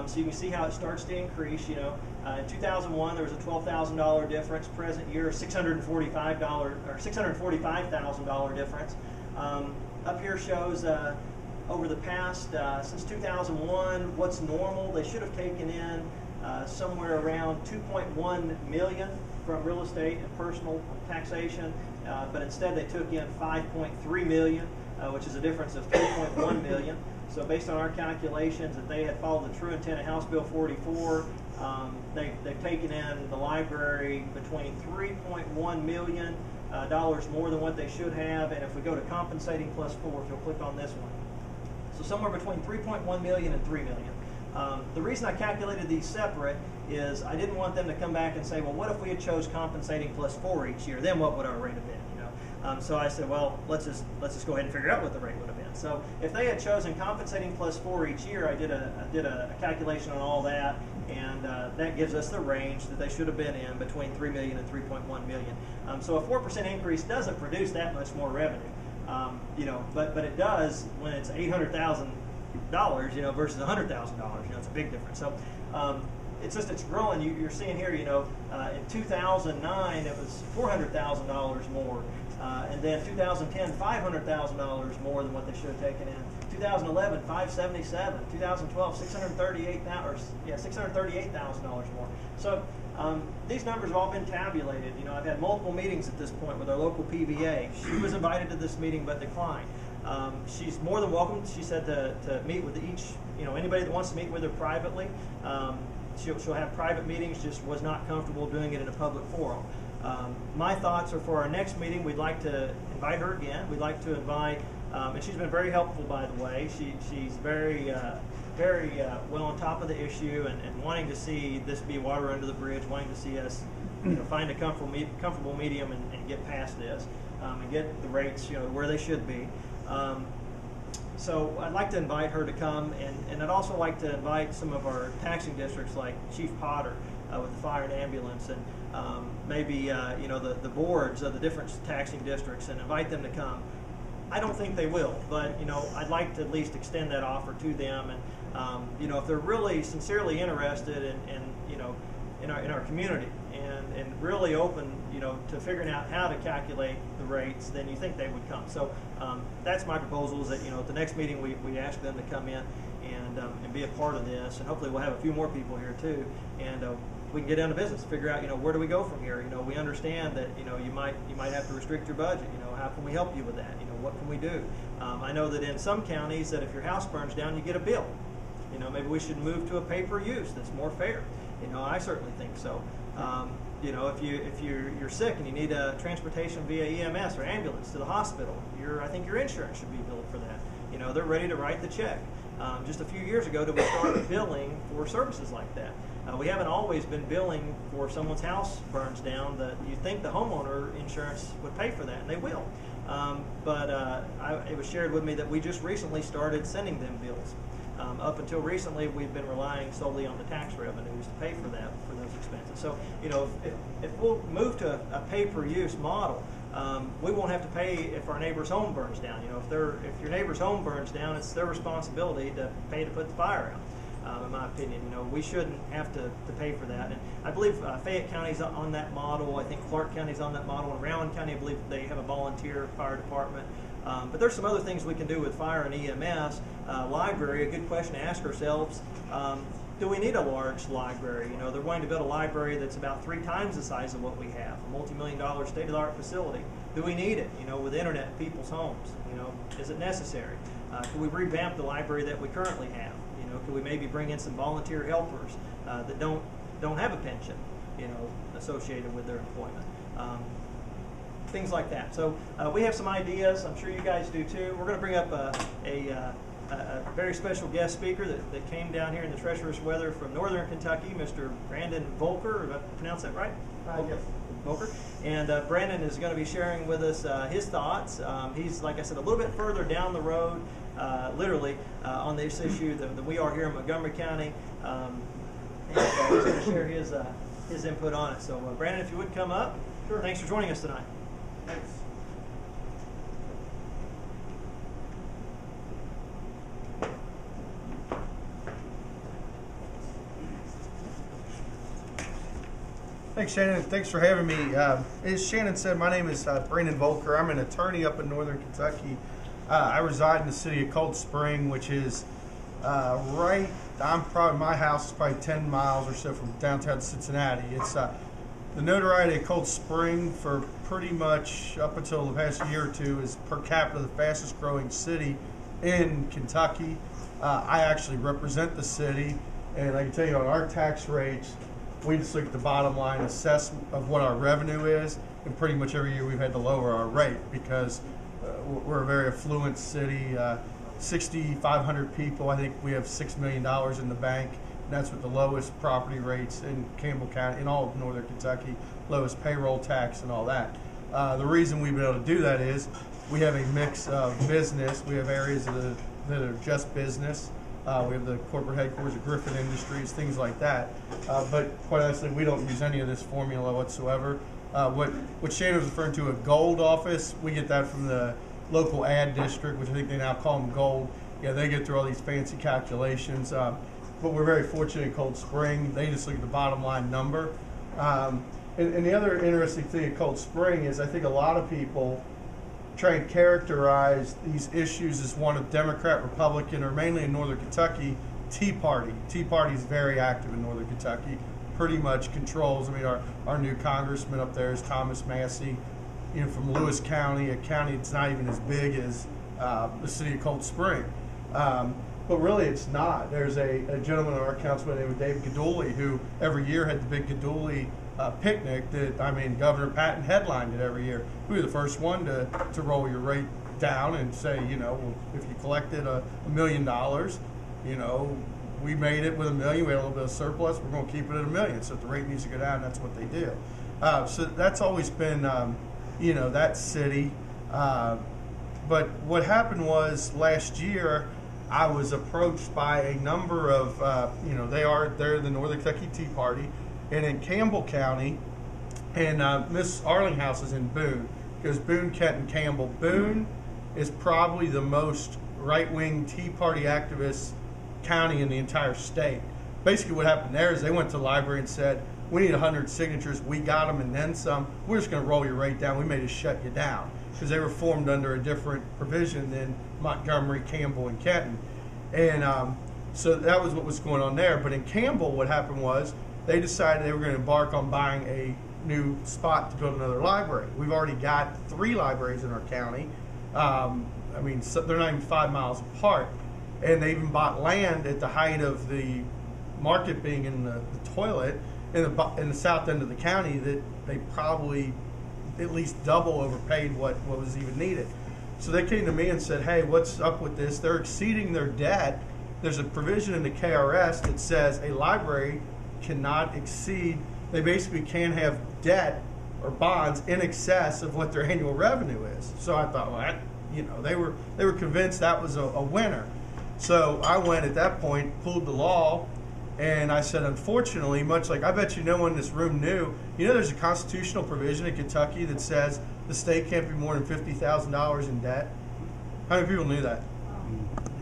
So you can see how it starts to increase. You know, in 2001 there was a $12,000 difference. Present year, $645 or $645,000 difference. Up here shows over the past since 2001 what's normal. They should have taken in somewhere around $2.1 million from real estate and personal taxation, but instead they took in $5.3 million, which is a difference of $3.1 million. So based on our calculations, if they had followed the true intent of House Bill 44, they've taken in the library between $3.1 million more than what they should have. And if we go to compensating plus 4, if you'll click on this one, so somewhere between $3.1 million and $3 million. The reason I calculated these separate is I didn't want them to come back and say, well, what if we had chose compensating plus 4 each year? Then what would our rate have been? You know, so I said, well, let's just go ahead and figure out what the rate would have been. So if they had chosen compensating plus 4 each year, I did a calculation on all that, and that gives us the range that they should have been in between $3 million and $3.1 million. So a 4% increase doesn't produce that much more revenue, you know, but it does when it's $800,000, you know, versus $100,000. You know, it's a big difference. So it's growing. You're seeing here, you know, in 2009 it was $400,000 more, and then 2010 $500,000 more than what they should have taken in. 2011 $577. 2012 $638,000 more. So these numbers have all been tabulated. You know, I've had multiple meetings at this point with our local PVA. She was invited to this meeting but declined. She's more than welcome, she said, to meet with each, you know, anybody that wants to meet with her privately. She'll have private meetings, just was not comfortable doing it in a public forum. My thoughts are for our next meeting, we'd like to invite her again. We'd like to invite, and she's been very helpful, by the way. She's very well on top of the issue and wanting to see this be water under the bridge, wanting to see us, you know, find a comfortable medium and get past this and get the rates, you know, where they should be. So I'd like to invite her to come, and I'd also like to invite some of our taxing districts like Chief Potter with the fire and ambulance, and maybe you know, the boards of the different taxing districts, and invite them to come. I don't think they will, but I'd like to at least extend that offer to them, and if they're really sincerely interested in our community and really open to figuring out how to calculate the rates, then you think they would come. So that's my proposal, is that at the next meeting we ask them to come in and be a part of this, and hopefully we'll have a few more people here too, and we can get down to business, figure out where do we go from here. We understand that you might have to restrict your budget. How can we help you with that? What can we do? I know that in some counties that if your house burns down, you get a bill. Maybe we should move to a pay-per-use that's more fair. I certainly think so. If you're sick and you need a transportation via EMS or ambulance to the hospital, I think your insurance should be billed for that. They're ready to write the check. Just a few years ago, did we start billing for services like that? We haven't always been billing for if someone's house burns down. That you think the homeowner insurance would pay for that, and they will. But it was shared with me that we just recently started sending them bills. Up until recently, we've been relying solely on the tax revenues to pay for those expenses. So, if we'll move to a pay-per-use model, we won't have to pay if our neighbor's home burns down. If your neighbor's home burns down, it's their responsibility to pay to put the fire out. In my opinion, we shouldn't have to pay for that. And I believe Fayette County's on that model. I think Clark County's on that model. And Rowan County, I believe they have a volunteer fire department. But there's some other things we can do with fire and EMS. Library, a good question to ask ourselves. Do we need a large library? They're wanting to build a library that's about 3 times the size of what we have, a multi-million-dollar state-of-the-art facility. Do we need it, with internet in people's homes? Is it necessary? Can we revamp the library that we currently have? Can we maybe bring in some volunteer helpers that don't have a pension, associated with their employment? Things like that. So we have some ideas. I'm sure you guys do too. We're going to bring up a very special guest speaker that came down here in the treacherous weather from northern Kentucky, Mr. Brandon Volker. Did I pronounce that right? Yes. Volker. And Brandon is going to be sharing with us his thoughts. He's, like I said, a little bit further down the road, literally, on this issue than we are here in Montgomery County. And he's going to share his input on it. So, Brandon, if you would come up. Sure. Thanks for joining us tonight. Thanks. Thanks, Shannon. Thanks for having me. As Shannon said, my name is Brandon Volker. I'm an attorney up in northern Kentucky. I reside in the city of Cold Spring, which is my house is probably 10 miles or so from downtown Cincinnati. It's the notoriety of Cold Spring for pretty much up until the past year or two is per capita the fastest growing city in Kentucky. I actually represent the city, and I can tell you on our tax rates, we just look at the bottom line assessment of what our revenue is, and pretty much every year we've had to lower our rate because we're a very affluent city, 6,500 people. I think we have $6 million in the bank, and that's with the lowest property rates in Campbell County, in all of northern Kentucky, lowest payroll tax and all that. The reason we've been able to do that is we have a mix of business. We have areas that are just business. We have the corporate headquarters of Griffin Industries, things like that. But quite honestly, we don't use any of this formula whatsoever. What Shannon was referring to, a gold office, we get that from the local ad district, which I think they now call them gold. Yeah, they get through all these fancy calculations. But we're very fortunate in Cold Spring. They just look at the bottom line number. And the other interesting thing at Cold Spring is I think a lot of people try and characterize these issues as one of Democrat, Republican, or mainly in northern Kentucky, Tea Party. Tea Party is very active in northern Kentucky, pretty much controls. I mean, our new congressman up there is Thomas Massey, from Lewis County, a county that's not even as big as the city of Cold Spring. But really, it's not. There's a gentleman on our council named Dave Gaduli who every year had the big Gaduli picnic that, Governor Patton headlined it every year. We were the first one to roll your rate down and say, well, if you collected $1 million, we made it with $1 million. We had a little bit of surplus. We're going to keep it at $1 million. So if the rate needs to go down, that's what they do. So that's always been, that city. But what happened was last year, I was approached by a number of, they're the Northern Kentucky Tea Party, and in Campbell County, and Miss Arlinghouse is in Boone, because Boone, Kent, and Campbell. Boone is probably the most right-wing Tea Party activist county in the entire state. Basically what happened there is they went to the library and said, we need 100 signatures, we got them and then some, we're just going to roll your rate down, we may just shut you down. Because they were formed under a different provision than Montgomery, Campbell, and Kenton. And so that was what was going on there. But in Campbell, what happened was they decided they were going to embark on buying a new spot to build another library. We've already got 3 libraries in our county. I mean, so they're not even 5 miles apart. And they even bought land at the height of the market being in the toilet in the south end of the county that they probably at least double overpaid what was even needed. So they came to me and said, hey, what's up with this? They're exceeding their debt. There's a provision in the KRS that says a library cannot exceed, they basically can't have debt or bonds in excess of what their annual revenue is. So I thought, well, they were convinced that was a winner. So I went at that point, pulled the law, and I said, unfortunately, much like I bet you no one in this room knew, there's a constitutional provision in Kentucky that says the state can't be more than $50,000 in debt. How many people knew that?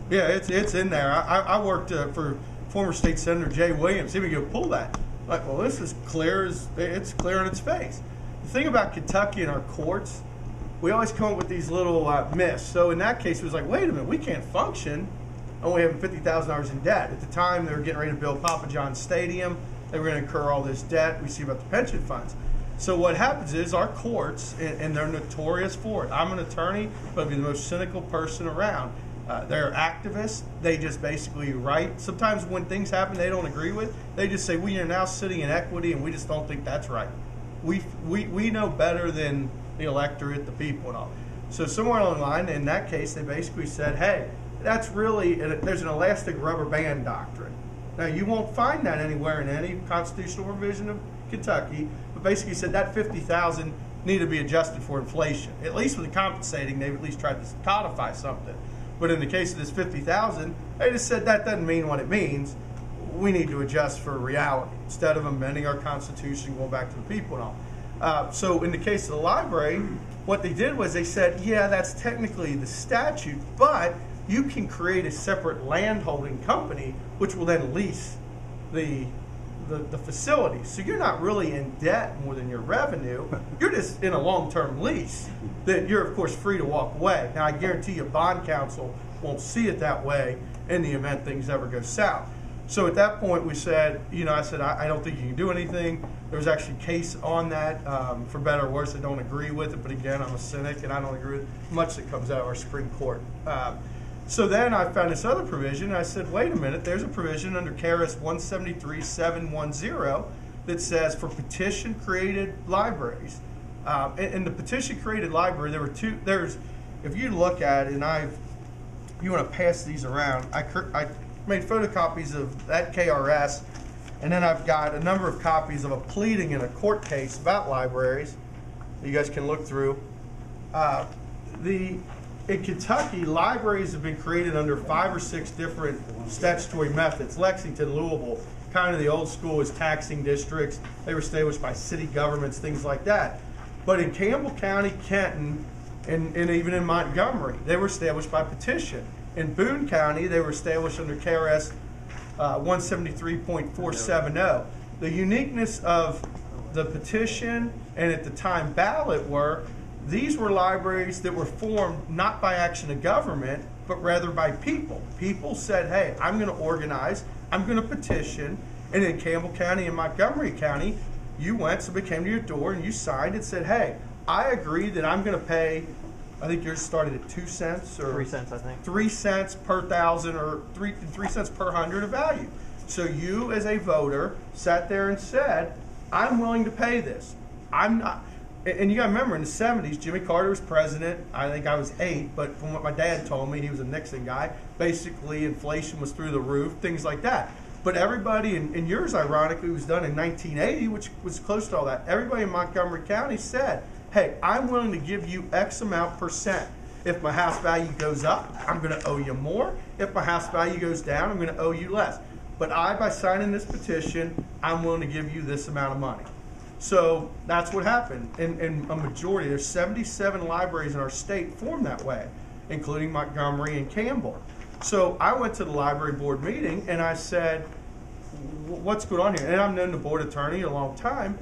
Yeah, it's in there. I worked for former state senator Jay Williams. He would go pull that. Like, well, this is clear as it's clear on its face. The thing about Kentucky and our courts, we always come up with these little myths. So in that case, it was like, wait a minute, we can't function only having $50,000 in debt. At the time, they were getting ready to build Papa John's Stadium. They were going to incur all this debt. We see about the pension funds. So what happens is our courts, and they're notorious for it. I'm an attorney, but I'd be the most cynical person around. They're activists. They just basically write. Sometimes when things happen they don't agree with, they just say, we are now sitting in equity, and we just don't think that's right. We know better than the electorate, the people, and all. So somewhere along the line, in that case, they basically said, hey, that's really, there's an elastic rubber band doctrine. Now, you won't find that anywhere in any constitutional provision of Kentucky, but basically said that $50,000 needed to be adjusted for inflation. At least with the compensating, they've at least tried to codify something. But in the case of this $50,000, they just said that doesn't mean what it means. We need to adjust for reality instead of amending our Constitution, going back to the people and all. So in the case of the library, what they did was they said, yeah, that's technically the statute, but you can create a separate landholding company which will then lease the facility. So you're not really in debt more than your revenue. You're just in a long-term lease that you're, of course, free to walk away. Now, I guarantee you bond counsel won't see it that way in the event things ever go south. So at that point, we said, I said, I don't think you can do anything. There was actually a case on that, for better or worse. I don't agree with it, but again, I'm a cynic, and I don't agree with much that comes out of our Supreme Court. So then I found this other provision, and I said, wait a minute, there's a provision under KRS 173.710 that says for petition-created libraries. In the petition-created library, there were if you look at it, and you want to pass these around, I made photocopies of that KRS, and then I've got a number of copies of a pleading in a court case about libraries that you guys can look through. In Kentucky, libraries have been created under 5 or 6 different statutory methods. Lexington, Louisville, kind of the old school is taxing districts. They were established by city governments, things like that. But in Campbell County, Kenton, and even in Montgomery, they were established by petition. In Boone County, they were established under KRS 173.470. The uniqueness of the petition and at the time ballot were these were libraries that were formed not by action of government, but rather by people. People said, hey, I'm going to organize, I'm going to petition, and in Campbell County and Montgomery County, you went, somebody came to your door and you signed and said, hey, I agree that I'm going to pay, I think yours started at 2 cents or 3 cents, I think. 3 cents per thousand or 3 cents per hundred of value. So you as a voter sat there and said, I'm willing to pay this. I'm not. And you got to remember, in the 70s, Jimmy Carter was president. I think I was 8, but from what my dad told me, he was a Nixon guy. Basically, inflation was through the roof, things like that. But everybody, and yours, ironically, was done in 1980, which was close to all that. Everybody in Montgomery County said, hey, I'm willing to give you X amount %. If my house value goes up, I'm going to owe you more. If my house value goes down, I'm going to owe you less. But by signing this petition, I'm willing to give you this amount of money. So that's what happened. In a majority, there's 77 libraries in our state formed that way. including Montgomery and Campbell. So I went to the library board meeting and I said, what's going on here? And I've known the board attorney a long time.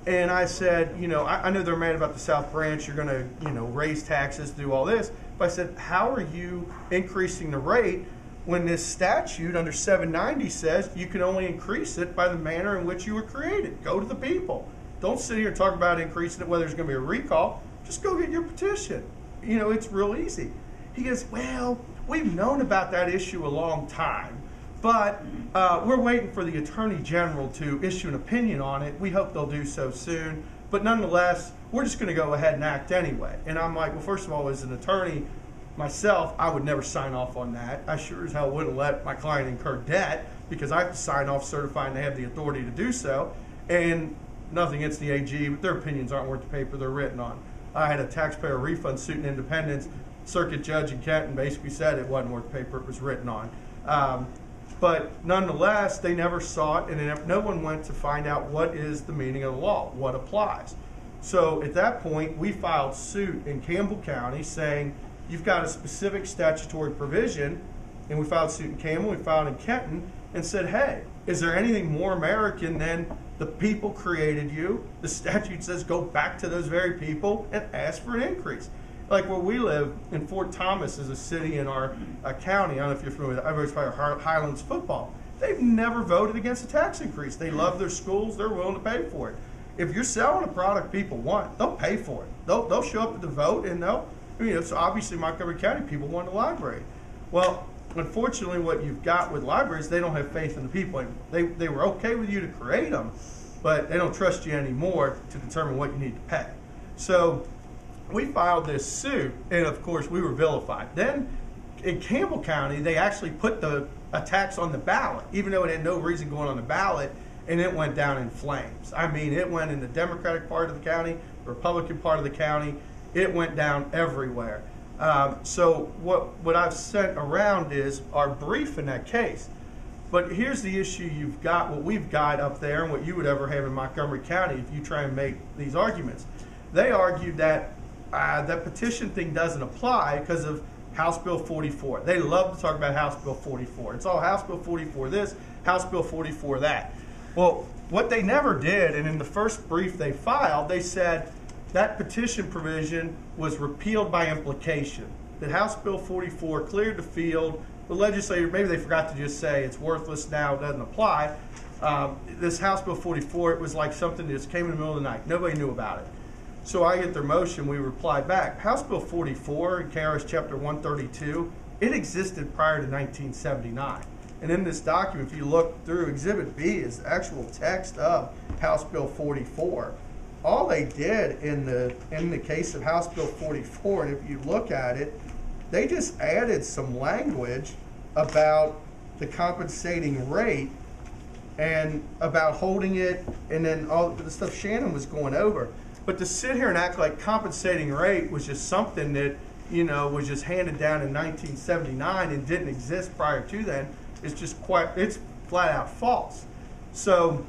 And I said, I know they're mad about the South Branch. You're going to, raise taxes, do all this. But I said, how are you increasing the rate when this statute under 790 says you can only increase it by the manner in which you were created? Go to the people. Don't sit here and talk about increasing it, whether there's going to be a recall. Just go get your petition. It's real easy. He goes, well, we've known about that issue a long time, but we're waiting for the Attorney General to issue an opinion on it. We hope they'll do so soon. But nonetheless, we're just going to go ahead and act anyway. And I'm like, well, first of all, as an attorney myself, I would never sign off on that. I sure as hell wouldn't let my client incur debt because I have to sign off certifying they have the authority to do so. And nothing against the AG, but their opinions aren't worth the paper they're written on. I had a taxpayer refund suit in Independence. Circuit judge in Kenton basically said it wasn't worth the paper it was written on. But nonetheless, they never saw it, and no one went to find out what is the meaning of the law, what applies. So at that point, we filed suit in Campbell County saying, you've got a specific statutory provision, and we filed suit in Campbell, we filed in Kenton, and said, hey, is there anything more American than the people created you? The statute says go back to those very people and ask for an increase. Like where we live in Fort Thomas is a city in our county. I don't know if you're familiar with that. I've always played Highlands football. They've never voted against a tax increase. They love their schools. They're willing to pay for it. If you're selling a product people want, they'll pay for it. They'll show up at the vote and so obviously Montgomery County people want a library. Well, unfortunately what you've got with libraries, they don't have faith in the people. They were okay with you to create them, but they don't trust you anymore to determine what you need to pay. So we filed this suit, and of course we were vilified. Then in Campbell County, they actually put a tax on the ballot, even though it had no reason going on the ballot, and it went down in flames. I mean, it went in the Democratic part of the county, Republican part of the county. It went down everywhere. So what I've sent around is our brief in that case. But here's the issue you've got, what we've got up there, and what you would ever have in Montgomery County if you try and make these arguments. They argued that that petition thing doesn't apply because of House Bill 44. They love to talk about House Bill 44. It's all House Bill 44 this, House Bill 44 that. Well, what they never did, and in the first brief they filed, they said that petition provision was repealed by implication. That House Bill 44 cleared the field. The legislature, maybe they forgot to just say it's worthless now, it doesn't apply. This House Bill 44, it was like something that just came in the middle of the night. Nobody knew about it. So I get their motion, we reply back. House Bill 44 in KRS Chapter 132, it existed prior to 1979. And in this document, if you look through, Exhibit B is the actual text of House Bill 44. All they did in the case of House Bill 44, and if you look at it, they just added some language about the compensating rate and about holding it, and then all the stuff Shannon was going over. But to sit here and act like compensating rate was just something that, was just handed down in 1979 and didn't exist prior to then is just it's flat out false. So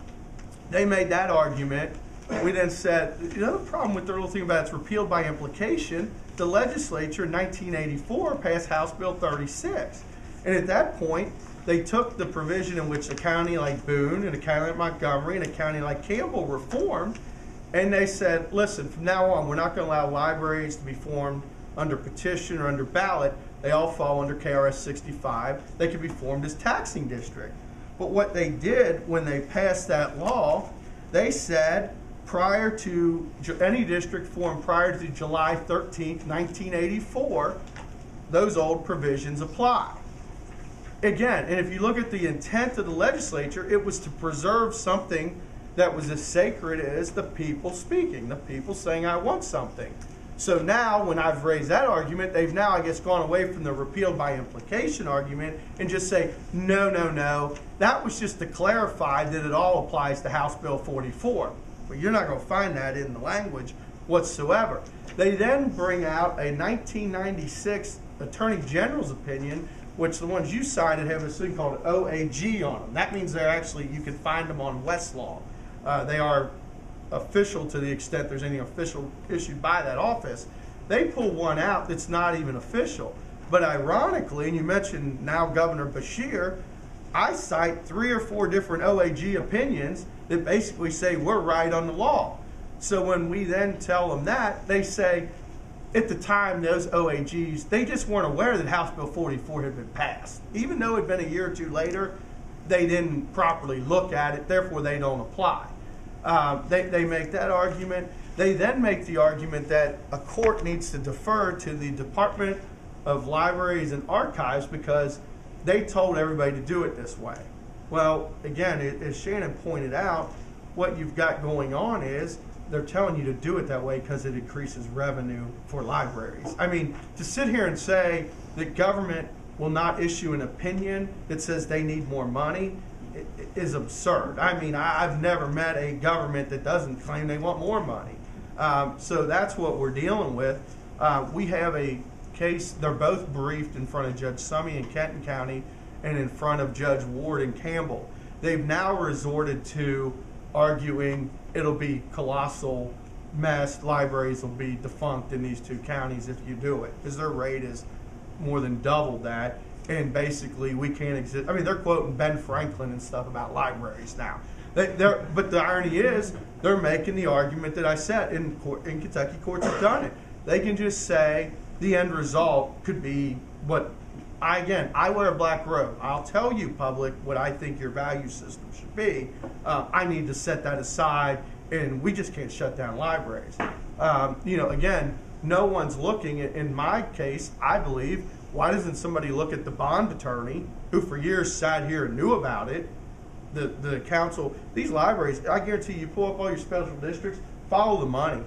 they made that argument. We then said, the other problem with their little thing about it's repealed by implication, the legislature in 1984 passed House Bill 36. And at that point, they took the provision in which a county like Boone and a county like Montgomery and a county like Campbell were formed, and they said, listen, from now on, we're not going to allow libraries to be formed under petition or under ballot. They all fall under KRS 65. They can be formed as taxing district. But what they did when they passed that law, they said prior to any district formed prior to July 13th, 1984, those old provisions apply. Again, and if you look at the intent of the legislature, it was to preserve something that was as sacred as the people speaking, the people saying, I want something. So now, when I've raised that argument, they've now, I guess, gone away from the repealed by implication argument and just say, no, no, no. That was just to clarify that it all applies to House Bill 44. But you're not going to find that in the language whatsoever. They then bring out a 1996 Attorney General's opinion, which the ones you cited have a thing called OAG on them. That means they're actually, you can find them on Westlaw. They are official to the extent there's any official issued by that office. they pull one out that's not even official. But ironically, and you mentioned now Governor Beshear, I cite 3 or 4 different OAG opinions that basically say we're right on the law. So when we then tell them that, they say, at the time, those OAGs, they just weren't aware that House Bill 44 had been passed. Even though it had been a year or two later, they didn't properly look at it, therefore they don't apply. They make that argument. They then make the argument that a court needs to defer to the Department of Libraries and Archives because they told everybody to do it this way. Well, again, as Shannon pointed out, what you've got going on is they're telling you to do it that way because it increases revenue for libraries. I mean, to sit here and say that government will not issue an opinion that says they need more money is absurd. I mean, I've never met a government that doesn't claim they want more money. So that's what we're dealing with. We have a case, they're both briefed in front of Judge Summey in Kenton County and in front of Judge Ward in Campbell. They've now resorted to arguing it'll be colossal mess, libraries will be defunct in these 2 counties if you do it, because their rate is more than double that, and basically we can't exist. I mean, they're quoting Ben Franklin and stuff about libraries now. But the irony is, they're making the argument that I said in Kentucky courts have done it. They can just say the end result could be what, I wear a black robe. I'll tell you, public, what I think your value system should be. I need to set that aside, and we just can't shut down libraries. Again, no one's looking at, in my case, I believe, why doesn't somebody look at the bond attorney who for years sat here and knew about it, the council, these libraries, I guarantee you pull up all your special districts, follow the money.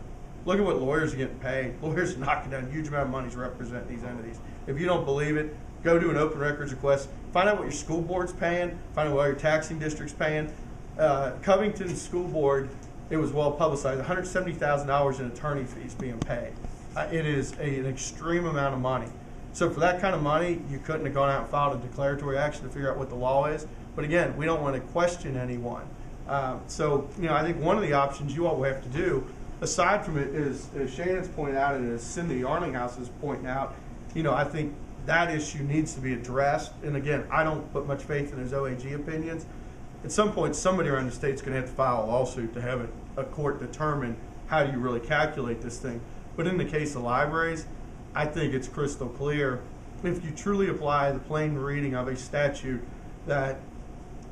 Look at what lawyers are getting paid. Lawyers are knocking down a huge amount of money to represent these entities. If you don't believe it, go do an open records request. Find out what your school board's paying. Find out what your taxing district's paying. Covington School Board, it was well publicized, $170,000 in attorney fees being paid. It is an extreme amount of money. So for that kind of money, you couldn't have gone out and filed a declaratory action to figure out what the law is. But again, we don't want to question anyone. I think one of the options you all will have to do, aside from it, is, as Shannon's pointed out and as Cindy Arlinghouse is pointing out, I think that issue needs to be addressed. And again, I don't put much faith in his OAG opinions. At some point, somebody around the state's going to have to file a lawsuit to have a court determine how do you really calculate this thing. But in the case of libraries, I think it's crystal clear. If you truly apply the plain reading of a statute that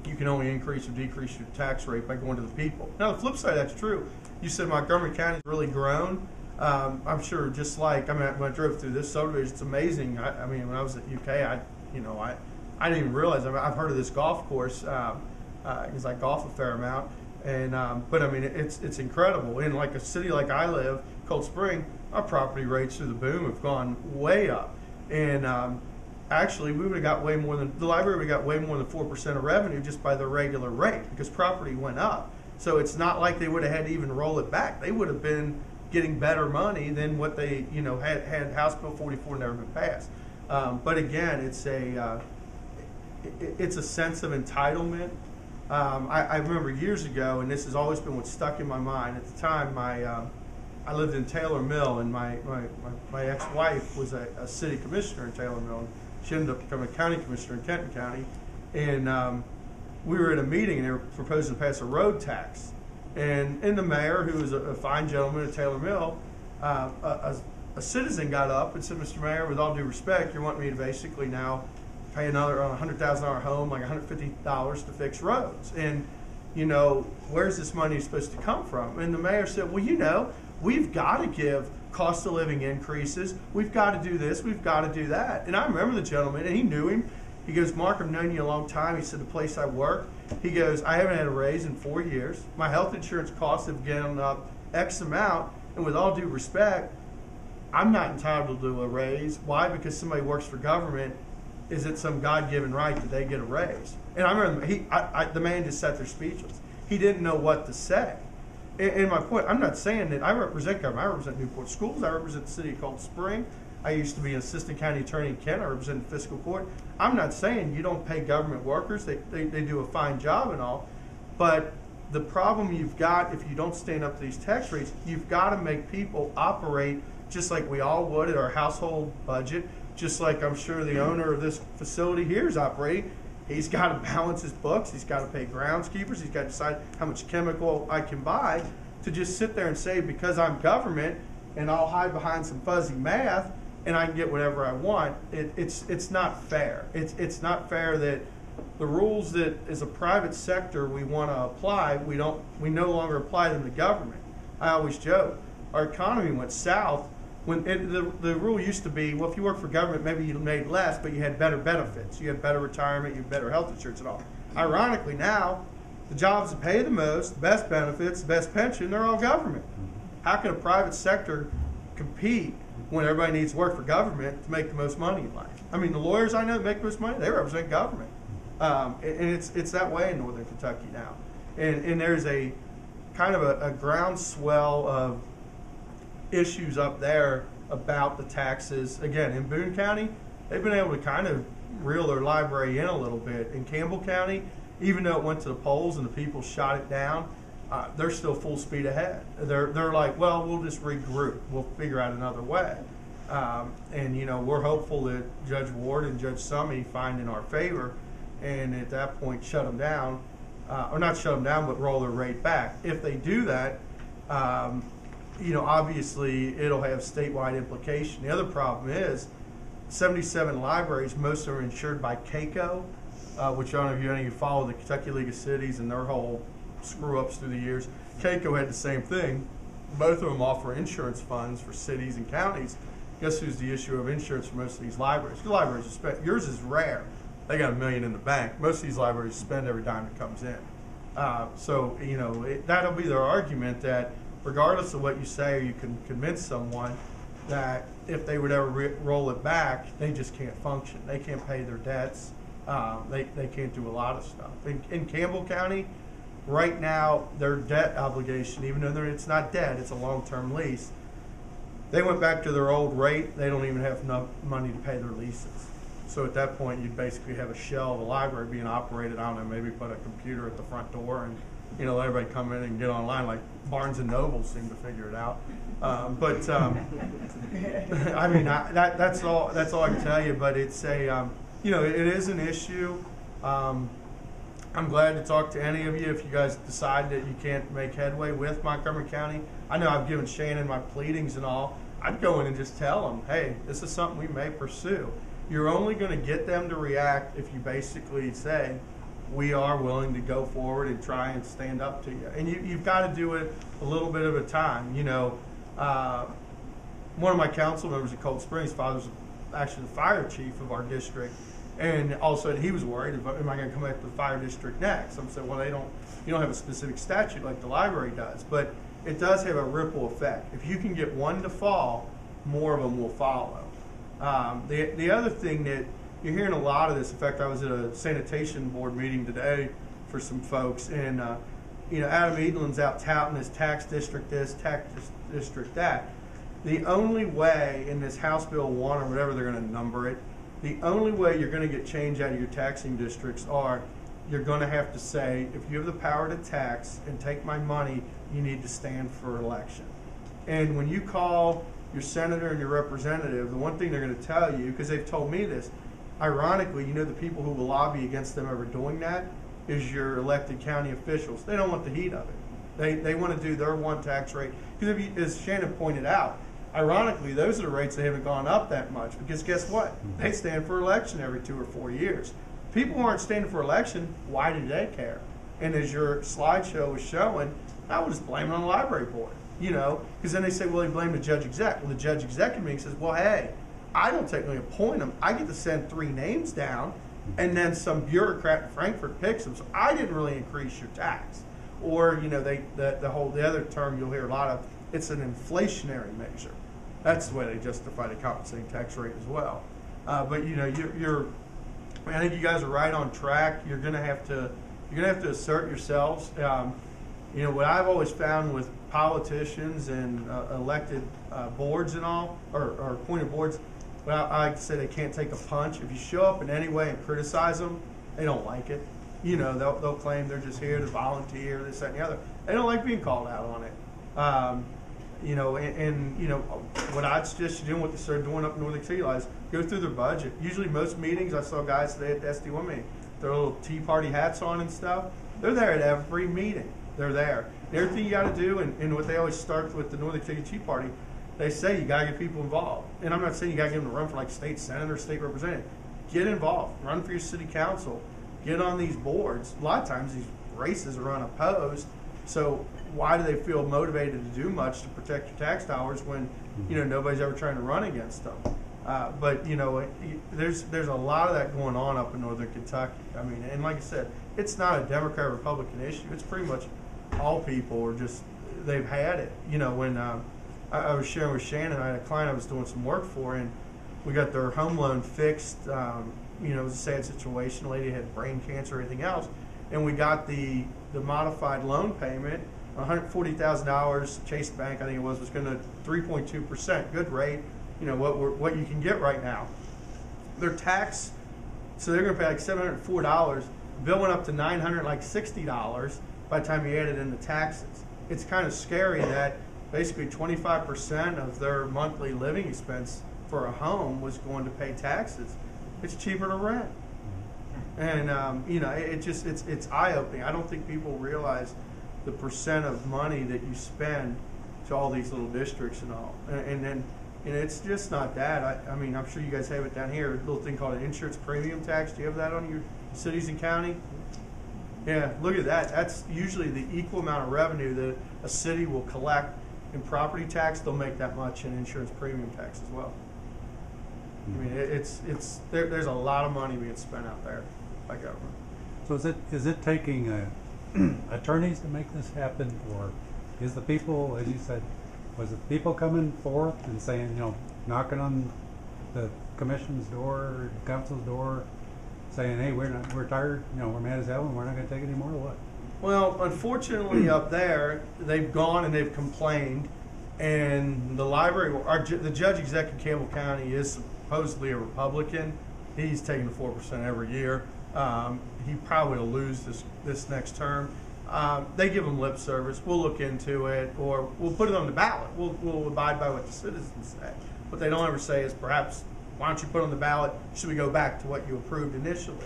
you can only increase or decrease your tax rate by going to the people. Now, the flip side, that's true. You said Montgomery County's really grown. I'm sure just like, when I drove through this subdivision, it's amazing. When I was at UK, I didn't even realize. I've heard of this golf course because I golf a fair amount. But it's incredible. In like a city like I live, Cold Spring, our property rates through the boom have gone way up. And actually, we would have got way more than, the library would have got way more than 4% of revenue just by the regular rate because property went up. So it's not like they would have had to even roll it back. They would have been getting better money than what they, had House Bill 44 never been passed. But again, it's a sense of entitlement. I remember years ago, and this has always been what's stuck in my mind. At the time, I lived in Taylor Mill, and my ex-wife was a city commissioner in Taylor Mill. And she ended up becoming a county commissioner in Kenton County. And we were at a meeting, and they were proposing to pass a road tax. And the mayor, who was a fine gentleman at Taylor Mill, a citizen got up and said, "Mr. Mayor, with all due respect, you're wanting me to basically now pay another on a $100,000 home, like $150 to fix roads. And, where's this money supposed to come from?" And the mayor said, "Well, we've got to give cost of living increases. We've got to do this. We've got to do that." And I remember the gentleman, and he knew him. He goes, "Mark, I've known you a long time." He said, "The place I work," he goes, "I haven't had a raise in 4 years. My health insurance costs have gone up X amount. And with all due respect, I'm not entitled to a raise. Why? Because somebody works for government. Is it some God-given right that they get a raise?" And I remember the man just sat there speechless. He didn't know what to say. And my point, I'm not saying that I represent government. I represent Newport Schools. I represent the city of Cold Spring. I used to be an assistant county attorney in Kent. I represent the fiscal court. I'm not saying you don't pay government workers. They do a fine job and all. But the problem you've got, if you don't stand up to these tax rates, you've got to make people operate just like we all would at our household budget, just like I'm sure the owner of this facility here is operating. He's got to balance his books. He's got to pay groundskeepers. He's got to decide how much chemical I can buy. To just sit there and say, because I'm government and I'll hide behind some fuzzy math and I can get whatever I want, it's not fair. It's not fair that the rules that as a private sector we want to apply, we no longer apply them to government. I always joke, our economy went south when the rule used to be, well, if you work for government, maybe you made less, but you had better benefits. You had better retirement, you had better health insurance and all. Ironically now, the jobs that pay the most, the best benefits, the best pension, they're all government. How can a private sector compete when everybody needs to work for government to make the most money in life? I mean, the lawyers I know that make the most money, they represent government. And it's that way in Northern Kentucky now. And there's a kind of a groundswell of issues up there about the taxes. Again, in Boone County, they've been able to kind of reel their library in a little bit. In Campbell County, even though it went to the polls and the people shot it down, they're still full speed ahead. They're like, well, we'll just regroup. We'll figure out another way. And, you know, we're hopeful that Judge Ward and Judge Summey find in our favor and at that point shut them down. Or not shut them down, but roll their rate back. If they do that, you know, obviously it'll have statewide implication. The other problem is 77 libraries, most are insured by CAECO, which I don't know if any of you follow the Kentucky League of Cities and their whole screw-ups through the years. CAECO had the same thing. Both of them offer insurance funds for cities and counties. Guess who's the issuer of insurance for most of these libraries? The libraries are spent. Yours is rare. They got $1 million in the bank. Most of these libraries spend every dime that comes in. So, you know, that'll be their argument that regardless of what you say, or you can convince someone that if they would ever roll it back, they just can't function. They can't pay their debts. They can't do a lot of stuff. In Campbell County, right now, their debt obligation, even though it's not debt, it's a long-term lease, they went back to their old rate. They don't even have enough money to pay their leases. So at that point, you'd basically have a shell of a library being operated. I don't know, maybe put a computer at the front door and, you know, let everybody come in and get online, like Barnes and Noble seem to figure it out. I mean, that's all I can tell you. But it's a, you know, it is an issue. I'm glad to talk to any of you if you guys decide that you can't make headway with Montgomery County. I know I've given Shannon my pleadings and all. I'd go in and just tell them, hey, this is something we may pursue. You're only going to get them to react if you basically say, we are willing to go forward and try and stand up to you. And you've got to do it a little bit at a time. You know, one of my council members at Cold Springs, father's actually the fire chief of our district, and also he was worried, am I going to come back to the fire district next? I'm saying, well, you don't have a specific statute like the library does, but it does have a ripple effect. If you can get one to fall, more of them will follow. The other thing that you're hearing a lot of this, in fact, I was at a sanitation board meeting today for some folks, and you know, Adam Edelin's out touting his tax district this, tax district that. The only way in this House Bill 1 or whatever they're going to number it, the only way you're going to get change out of your taxing districts are you're going to have to say, if you have the power to tax and take my money, you need to stand for election. And when you call your senator and your representative, the one thing they're going to tell you, because they've told me this, ironically, you know, the people who will lobby against them ever doing that is your elected county officials. They don't want the heat of it. They want to do their one tax rate. Because as Shannon pointed out, ironically, those are the rates that haven't gone up that much. Because guess what? They stand for election every 2 or 4 years. People who aren't standing for election, why do they care? And as your slideshow was showing, I would just blame it on the library board. You know, because then they say, well, they blame the judge exec. Well, the judge executive meeting says, well, hey, I don't technically appoint them. I get to send 3 names down, and then some bureaucrat in Frankfurt picks them. So I didn't really increase your tax. Or, you know, the other term you'll hear a lot of, it's an inflationary measure. That's the way they justify the compensating tax rate as well. But you know, I think you guys are right on track. You're gonna have to assert yourselves. You know, what I've always found with politicians and elected boards and all, or appointed boards, well, I like to say they can't take a punch. If you show up in any way and criticize them, they don't like it. You know, they'll claim they're just here to volunteer, this, that, and the other. They don't like being called out on it. You know, and you know, what I'd suggest you doing what they started doing up in Northern City is go through their budget. Usually most meetings, I saw guys today at the SD1 meeting, their little Tea Party hats on and stuff. They're there at every meeting. They're there. And everything you got to do, and what they always start with the Northern City Tea Party, they say you got to get people involved. And I'm not saying you got to get them to run for like state senator, state representative. Get involved. Run for your city council. Get on these boards. A lot of times these races are unopposed. So why do they feel motivated to do much to protect your tax dollars when, you know, nobody's ever trying to run against them? But you know, there's a lot of that going on up in Northern Kentucky. I mean, and like I said, it's not a Democrat or Republican issue. It's pretty much all people are just, they've had it. You know, when I was sharing with Shannon, I had a client I was doing some work for, and we got their home loan fixed. You know, it was a sad situation. The lady had brain cancer, everything else, and we got the modified loan payment, $140,000. Chase Bank, I think it was going to 3.2%, good rate. You know what you can get right now. Their tax, so they're going to pay like $704. Bill went up to $960 by the time you added in the taxes. It's kind of scary that basically 25% of their monthly living expense for a home was going to pay taxes. It's cheaper to rent, and you know, it's eye-opening. I don't think people realize the percent of money that you spend to all these little districts and all, and it's just not that. I mean, I'm sure you guys have it down here. A little thing called an insurance premium tax. Do you have that on your cities and county? Yeah, look at that. That's usually the equal amount of revenue that a city will collect in property tax. They'll make that much in insurance premium tax as well. I mean, there's a lot of money being spent out there by government. So is it taking attorneys to make this happen, or is the people, as you said, was it people coming forth and saying, you know, knocking on the commission's door, council's door, saying, hey, we're tired, you know, we're mad as hell, and we're not going to take it anymore, or what? Well, unfortunately, up there, they've gone and they've complained, and the library, the judge exec of Campbell County is supposedly a Republican. He's taking the 4% every year. He probably will lose this next term. They give him lip service. We'll look into it, or we'll put it on the ballot. We'll abide by what the citizens say. What they don't ever say is, perhaps, why don't you put it on the ballot? Should we go back to what you approved initially?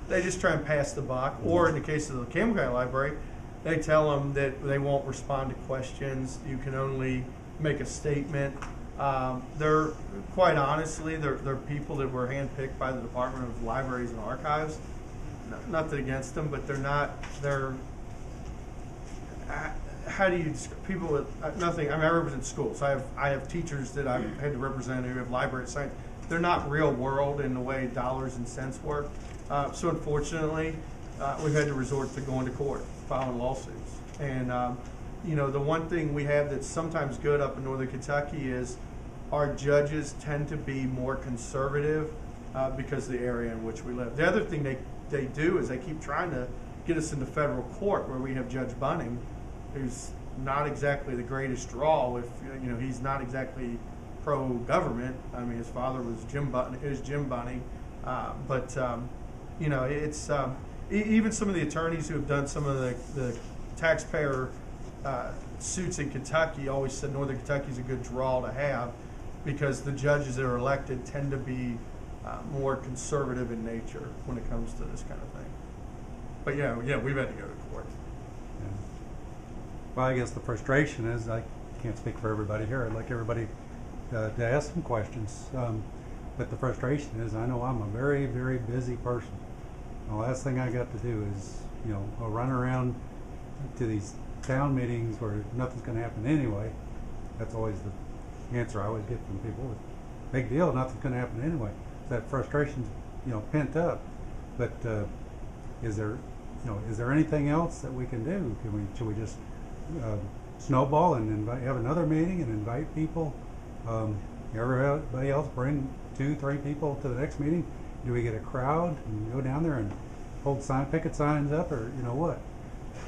They just try and pass the buck. Or in the case of the Campbell County Library, they tell them that they won't respond to questions. You can only make a statement. They're, quite honestly, they're people that were handpicked by the Department of Libraries and Archives. Nothing against them, but how do you describe people with nothing? I mean, I represent schools. I have teachers that I've had to represent who have library science. They're not real world in the way dollars and cents work. So unfortunately, we've had to resort to going to court, filing lawsuits. And you know, the one thing we have that's sometimes good up in Northern Kentucky is our judges tend to be more conservative because of the area in which we live. The other thing they do is they keep trying to get us into federal court, where we have Judge Bunning, who's not exactly the greatest draw. If you know, he's not exactly pro-government. I mean, his father was Jim Bunning, but you know, it's even some of the attorneys who have done some of the taxpayer suits in Kentucky always said Northern Kentucky is a good draw to have, because the judges that are elected tend to be more conservative in nature when it comes to this kind of thing. But yeah, we've had to go to court. Yeah. Well, I guess the frustration is, I can't speak for everybody here. I'd like everybody to ask some questions. But the frustration is, I know I'm a very, very busy person. The last thing I got to do is, you know, I'll run around to these town meetings where nothing's going to happen anyway. That's always the answer I always get from people. Big deal, nothing's going to happen anyway. So that frustration's, you know, pent up. But is there anything else that we can do? Should we just snowball and have another meeting and invite people? Everybody else bring 2-3 people to the next meeting? Do we get a crowd and go down there and hold picket signs up, or you know what?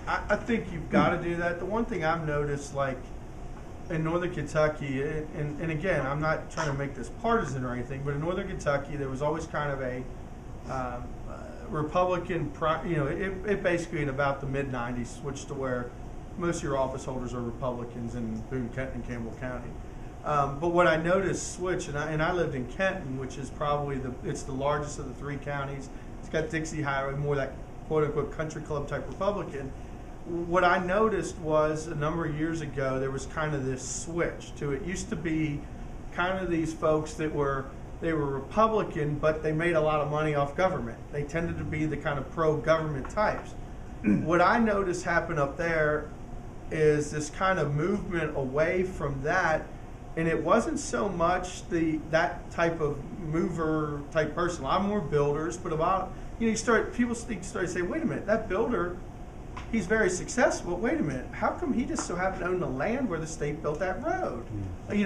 I think you've got to do that. The one thing I've noticed, like in Northern Kentucky, and again, I'm not trying to make this partisan or anything, but in Northern Kentucky, there was always kind of a Republican, you know, it basically in about the mid-90s switched to where most of your office holders are Republicans in Boone, Kenton, and Campbell County. But what I noticed switch, and I lived in Kenton, which is probably it's the largest of the 3 counties. It's got Dixie Highway, more that quote unquote country club type Republican. What I noticed was a number of years ago there was kind of this switch to it. Used to be kind of these folks that were Republican, but they made a lot of money off government. They tended to be the kind of pro-government types. What I noticed happen up there is this kind of movement away from that, and it wasn't so much that type of mover type person. A lot more builders, but people start to say, wait a minute, that builder, he's very successful. Wait a minute, how come he just so happened to own the land where the state built that road?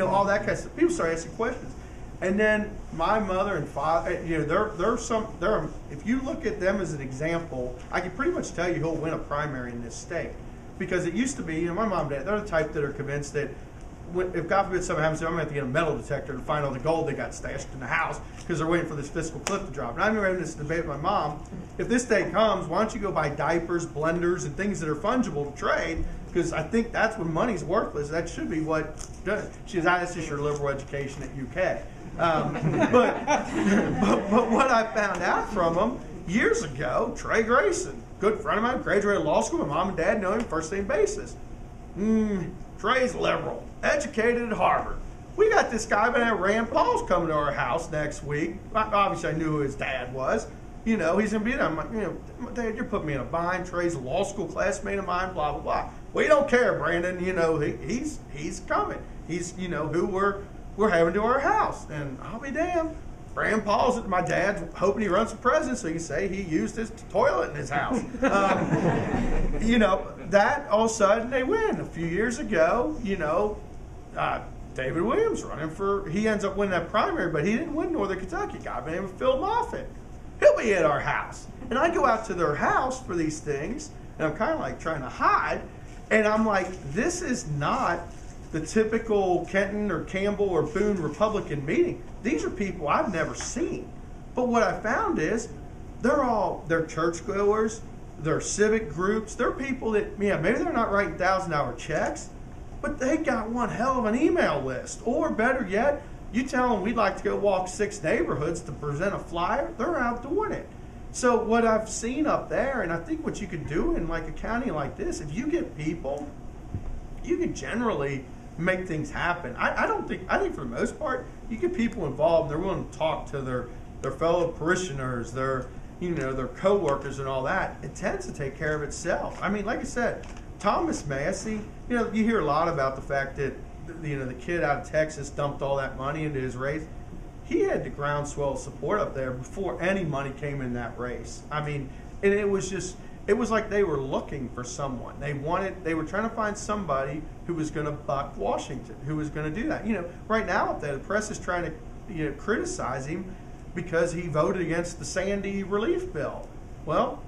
All that kind of stuff. People start asking questions. And then my mother and father, if you look at them as an example, I can pretty much tell you who'll win a primary in this state. Because it used to be, my mom and dad, they're the type that are convinced that if God forbid something happens to them, I'm going to have to get a metal detector to find all the gold they got stashed in the house because they're waiting for this fiscal cliff to drop. And I remember having this debate with my mom. If this day comes, why don't you go buy diapers, blenders, and things that are fungible to trade? Because I think that's when money's worthless. That should be what does. She says, that's just your liberal education at UK. But what I found out from them years ago, Trey Grayson, good friend of mine, graduated law school. My mom and dad know him first name basis. Trey's liberal, educated at Harvard. We got this guy by name Rand Paul's coming to our house next week. Obviously, I knew who his dad was. He's going to be there. I'm like, Dad, you're putting me in a bind. Trey's a law school classmate of mine, blah, blah, blah. We don't care, Brandon. He's coming. He's, who we're having to our house. And I'll be damned. Rand Paul's, my dad's hoping he runs for president so he can say he used his toilet in his house. That all of a sudden they win. A few years ago, David Williams he ends up winning that primary, but he didn't win Northern Kentucky. A guy by the name of Phil Moffitt. He'll be at our house. And I go out to their house for these things, and I'm kind of like trying to hide. And I'm like, this is not the typical Kenton or Campbell or Boone Republican meeting. These are people I've never seen. But what I found is they're churchgoers, they're civic groups, they're people that, maybe they're not writing $1,000 checks, but they got one hell of an email list. Or better yet, you tell them we'd like to go walk 6 neighborhoods to present a flyer, they're out doing it. So what I've seen up there, and I think what you could do in like a county like this, if you get people, you can generally make things happen. I think for the most part, you get people involved, they're willing to talk to their fellow parishioners, their co-workers and all that. It tends to take care of itself. Like I said, Thomas Massey, you hear a lot about the fact that the kid out of Texas dumped all that money into his race. He had the groundswell support up there before any money came in that race. And it was like they were looking for someone. They were trying to find somebody who was going to buck Washington, who was going to do that. Right now up there, the press is trying to criticize him because he voted against the Sandy relief bill. Well,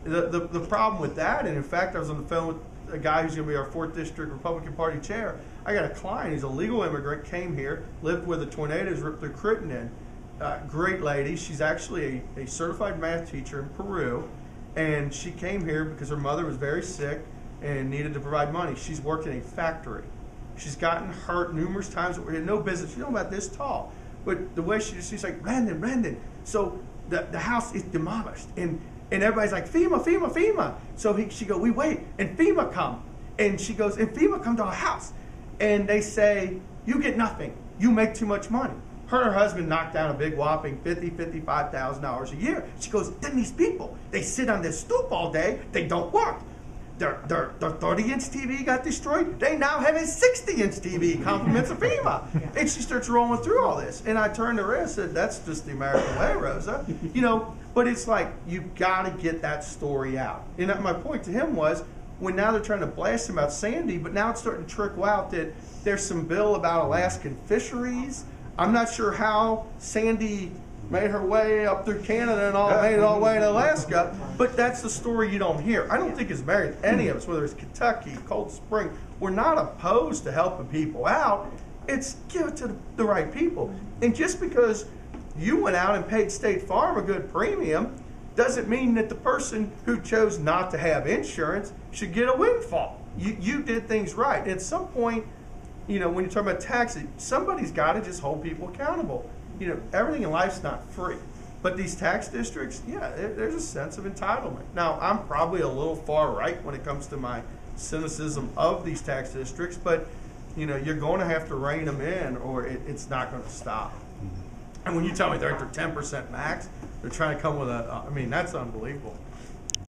the problem with that, and in fact, I was on the phone with a guy who's going to be our 4th District Republican Party chair. I got a client, he's a legal immigrant, came here, lived where the tornadoes ripped their Crittenden. Great lady. She's actually a certified math teacher in Peru, and she came here because her mother was very sick and needed to provide money. She's worked in a factory. She's gotten hurt numerous times. We had no business. She's about this tall. But the way she's like, Brandon. So the house is demolished. And everybody's like, FEMA. So she goes, we wait. And FEMA come. And she goes, and FEMA come to our house. And they say, you get nothing. You make too much money. Her and her husband knocked down a big whopping $55,000 a year. She goes, then these people, they sit on their stoop all day. They don't work. Their 30-inch TV got destroyed. They now have a 60-inch TV, compliments of FEMA. And she starts rolling through all this. And I turned to her and said, that's just the American way, Rosa. But it's like, you've got to get that story out. And my point to him was, when now they're trying to blast him about Sandy, but now it's starting to trickle out that there's some bill about Alaskan fisheries. I'm not sure how Sandy made her way up through Canada and made it all the way to Alaska, but that's the story you don't hear. I don't think it's married to any of us, whether it's Kentucky, Cold Spring. We're not opposed to helping people out. It's give it to the right people. And just because you went out and paid State Farm a good premium doesn't mean that the person who chose not to have insurance should get a windfall. you did things right. At some point, you know, when you're talking about taxes, somebody's got to just hold people accountable. You know, everything in life's not free. But these tax districts, yeah, there's a sense of entitlement. Now, I'm probably a little far right when it comes to my cynicism of these tax districts, but, you know, you're going to have to rein them in or it's not going to stop. And when you tell me they're at their 10% max, they're trying to come with I mean, that's unbelievable.